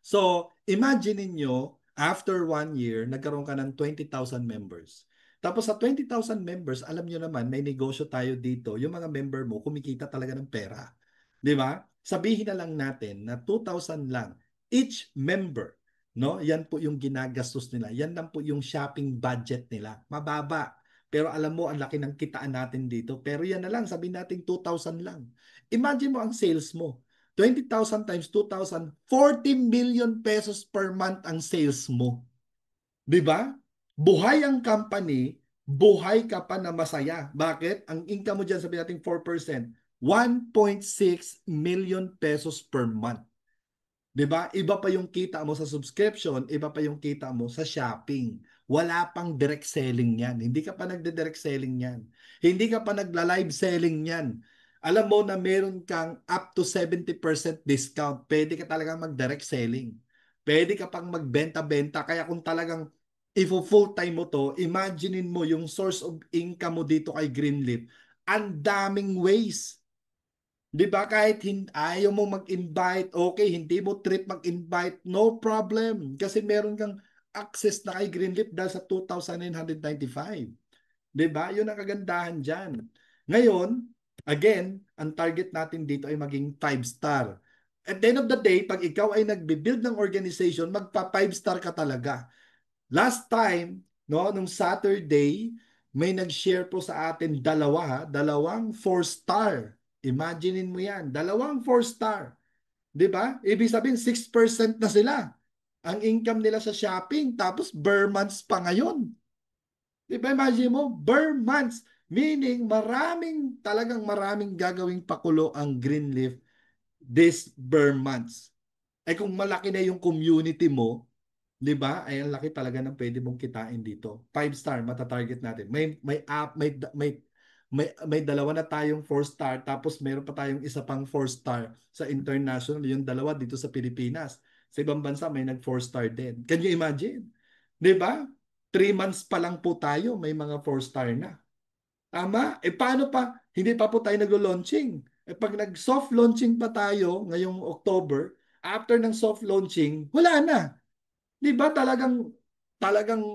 so imagine niyo after 1 year, nagkaroon ka ng 20,000 members. Tapos sa 20,000 members, alam niyo naman, may negosyo tayo dito. Yung mga member mo, kumikita talaga ng pera. 'Di ba? Sabihin na lang natin na 2,000 lang each member, no? Yan po yung ginagastos nila. Yan lang po yung shopping budget nila. Mababa. Pero alam mo, ang laki ng kitaan natin dito. Pero yan na lang, sabihin natin 2,000 lang. Imagine mo ang sales mo. 20,000 times 2,000, 40 million pesos per month ang sales mo. 'Di ba? Buhay ang company, buhay ka pa na masaya. Bakit? Ang income mo dyan, sabihin natin 4%, 1.6 million pesos per month. 'Di ba? Iba pa yung kita mo sa subscription, iba pa yung kita mo sa shopping. Wala pang direct selling yan. Hindi ka pa nagde-direct selling yan. Hindi ka pa nagla-live selling yan. Alam mo na meron kang up to 70% discount. Pwede ka talagang mag-direct selling. Pwede ka pang magbenta-benta. Kaya kung talagang ifo-full time mo to, imaginein mo yung source of income mo dito kay Greenleaf. Ang daming ways. 'Di ba kahit ayaw mo mag-invite, okay, hindi mo trip mag-invite, no problem. Kasi meron kang access na kay Greenleaf dahil sa 2,995. 'Di ba? 'Yun ang kagandahan diyan. Ngayon, again, ang target natin dito ay maging 5 star. At the end of the day, pag ikaw ay nagbi-build ng organization, magpa 5 star ka talaga. Last time, no, nung Saturday, may nag-share po sa atin dalawang 4 star. Imaginein mo 'yan, dalawang 4 star. 'Di ba? Ibig sabihin 6% na sila. Ang income nila sa shopping tapos bare months pa ngayon. 'Di ba? Imagine mo, bare months. Meaning talagang maraming gagawing pakulo ang Greenleaf this bare months. Ay kung malaki na yung community mo, 'di ba? Ay ang laki talaga ng pwede mong kitain dito. 5 star mata-target natin. May app, may dalawa na tayong 4 star tapos meron pa tayong isa pang 4 star sa international, yung dalawa dito sa Pilipinas. Sa ibang bansa may nag 4 star din. Can you imagine? 'Di ba? 3 months pa lang po tayo, may mga 4 star na. Tama? Paano pa? Hindi pa po tayo naglo-launching. Pag nag-soft launching pa tayo ngayong October, after ng soft launching, wala na. 'Di ba talagang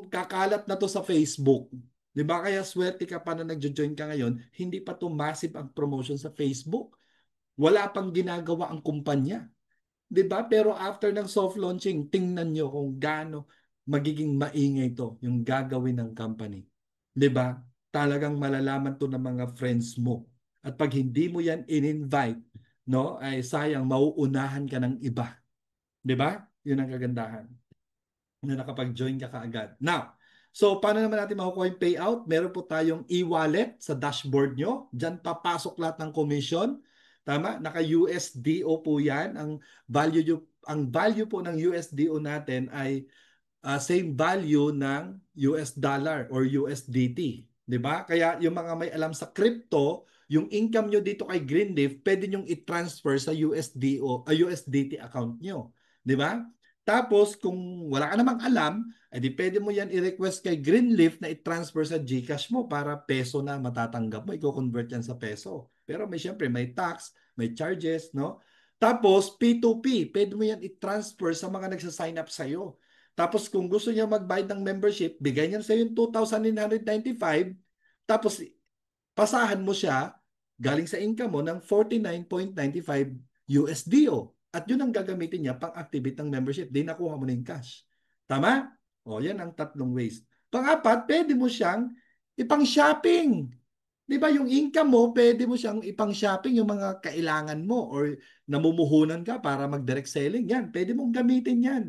kakalat na to sa Facebook. 'Di ba? Kaya swerte ka pa na nagjo-join ka ngayon, hindi pa to massive ang promotion sa Facebook. Wala pang ginagawa ang kumpanya. 'Di ba? Pero after ng soft launching, tingnan nyo kung gaano magiging maingay to yung gagawin ng company. 'Di ba? Talagang malalaman to ng mga friends mo. At pag hindi mo yan in-invite, no, ay sayang mauunahan ka ng iba. 'Di ba? Yun ang kagandahan na nakapag-join ka kaagad. Now, so paano naman natin makukuha yung payout? Meron po tayong e-wallet sa dashboard nyo. Diyan papasok lahat ng commission. Tama? Naka-USDO po yan. Ang value po ng USDO natin ay same value ng US dollar or USDT. 'Di ba? Kaya yung mga may alam sa crypto, yung income nyo dito kay Greenleaf, pwede nyo i-transfer sa USDO, USDT account nyo. 'Di ba? Tapos kung wala ka namang alam, edi pwede mo yan i-request kay Greenleaf na i-transfer sa GCash mo para peso na matatanggap mo. I-convert yan sa peso. Pero siyempre may tax, may charges, no? Tapos P2P, pwede mo yan i-transfer sa mga nagsa-sign up sa'yo. Tapos kung gusto niya magbayad ng membership, bigay niya sa iyo yung 2,995, tapos pasahan mo siya galing sa income mo ng 49.95 USDO. At yun ang gagamitin niya pang activate ng membership. Di nakuha mo na yung cash. Tama? O, yan ang tatlong ways. Pang-apat, pwede mo siyang ipang-shopping. Di ba yung income mo, pwede mo siyang ipang-shopping yung mga kailangan mo or namumuhunan ka para mag-direct selling. Yan, pwede mong gamitin yan.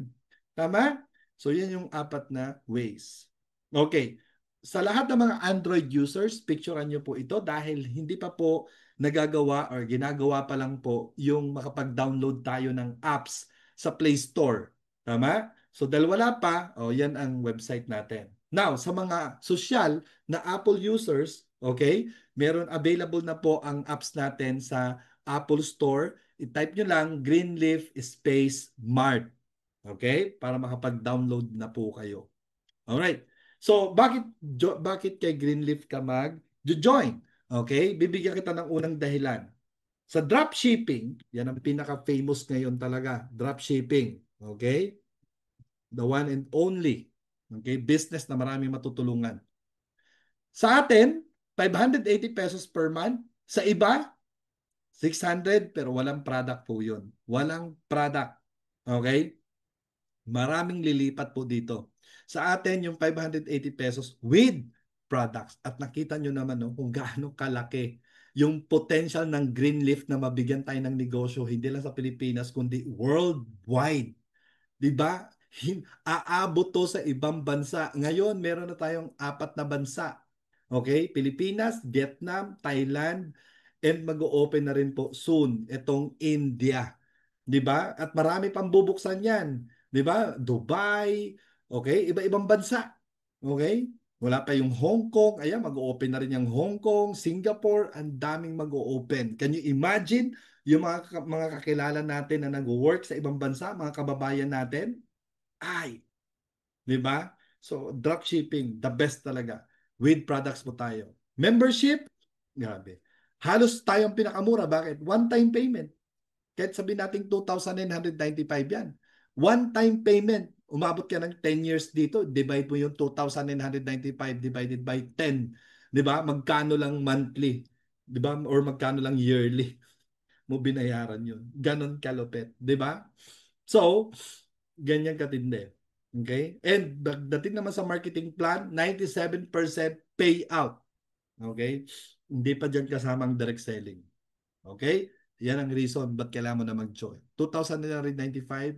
Tama? So, yan yung apat na ways. Okay. Sa lahat ng mga Android users, picturean nyo po ito dahil hindi pa po nagagawa or ginagawa pa lang po yung makapag-download tayo ng apps sa Play Store. Tama? So dahil wala pa, yan ang website natin. Now, sa mga social na Apple users, okay, meron available na po ang apps natin sa Apple Store. I-type nyo lang Greenleaf Space Mart. Okay? Para makapag-download na po kayo. Alright. So, bakit kay Greenleaf ka mag-join? Okay? Bibigyan kita ng unang dahilan. Sa dropshipping, yan ang pinaka-famous ngayon talaga. Dropshipping. Okay? The one and only. Okay? Business na maraming matutulungan. Sa atin, 580 pesos per month. Sa iba, 600 pero walang product po yun. Walang product. Okay? Maraming lilipat po dito. Sa atin, yung 580 pesos with products. At nakita nyo naman no, kung gaano kalaki yung potential ng Greenleaf na mabigyan tayo ng negosyo, hindi lang sa Pilipinas, kundi worldwide. 'Di ba? Aabot to sa ibang bansa. Ngayon, meron na tayong 4 na bansa. Okay? Pilipinas, Vietnam, Thailand, and mag-o-open na rin po soon itong India. 'Di ba? At marami pang bubuksan 'yan, 'di ba? Dubai, okay? Iba-ibang bansa. Okay? Wala pa yung Hong Kong. Ayan, mag-o-open na rin yung Hong Kong, Singapore, ang daming mag-o-open. Can you imagine yung mga kakilala natin na nag-work sa ibang bansa, mga kababayan natin? Ay, 'di ba? So, dropshipping, the best talaga. With products po tayo. Membership, grabe. Halos tayong pinakamura. Bakit? One-time payment. Kahit sabihin natin 2,995 yan. One-time payment. Umabot ka ng 10 years dito. Divide mo yung 2,995 divided by 10. Di ba? Magkano lang monthly? Di ba? Or magkano lang yearly mo binayaran yun. Ganon kalupit. Di ba? So, ganyan katindi. Okay? And dating naman sa marketing plan, 97% payout. Okay? Hindi pa dyan kasamang direct selling. Okay? Yan ang reason ba't kailangan mo na mag-join. 2,995,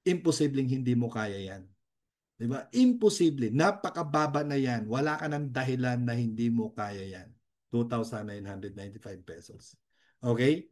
imposibleng hindi mo kaya yan. Diba? Imposible. Napakababa na yan. Wala ka ng dahilan na hindi mo kaya yan. 2,995 pesos. Okay?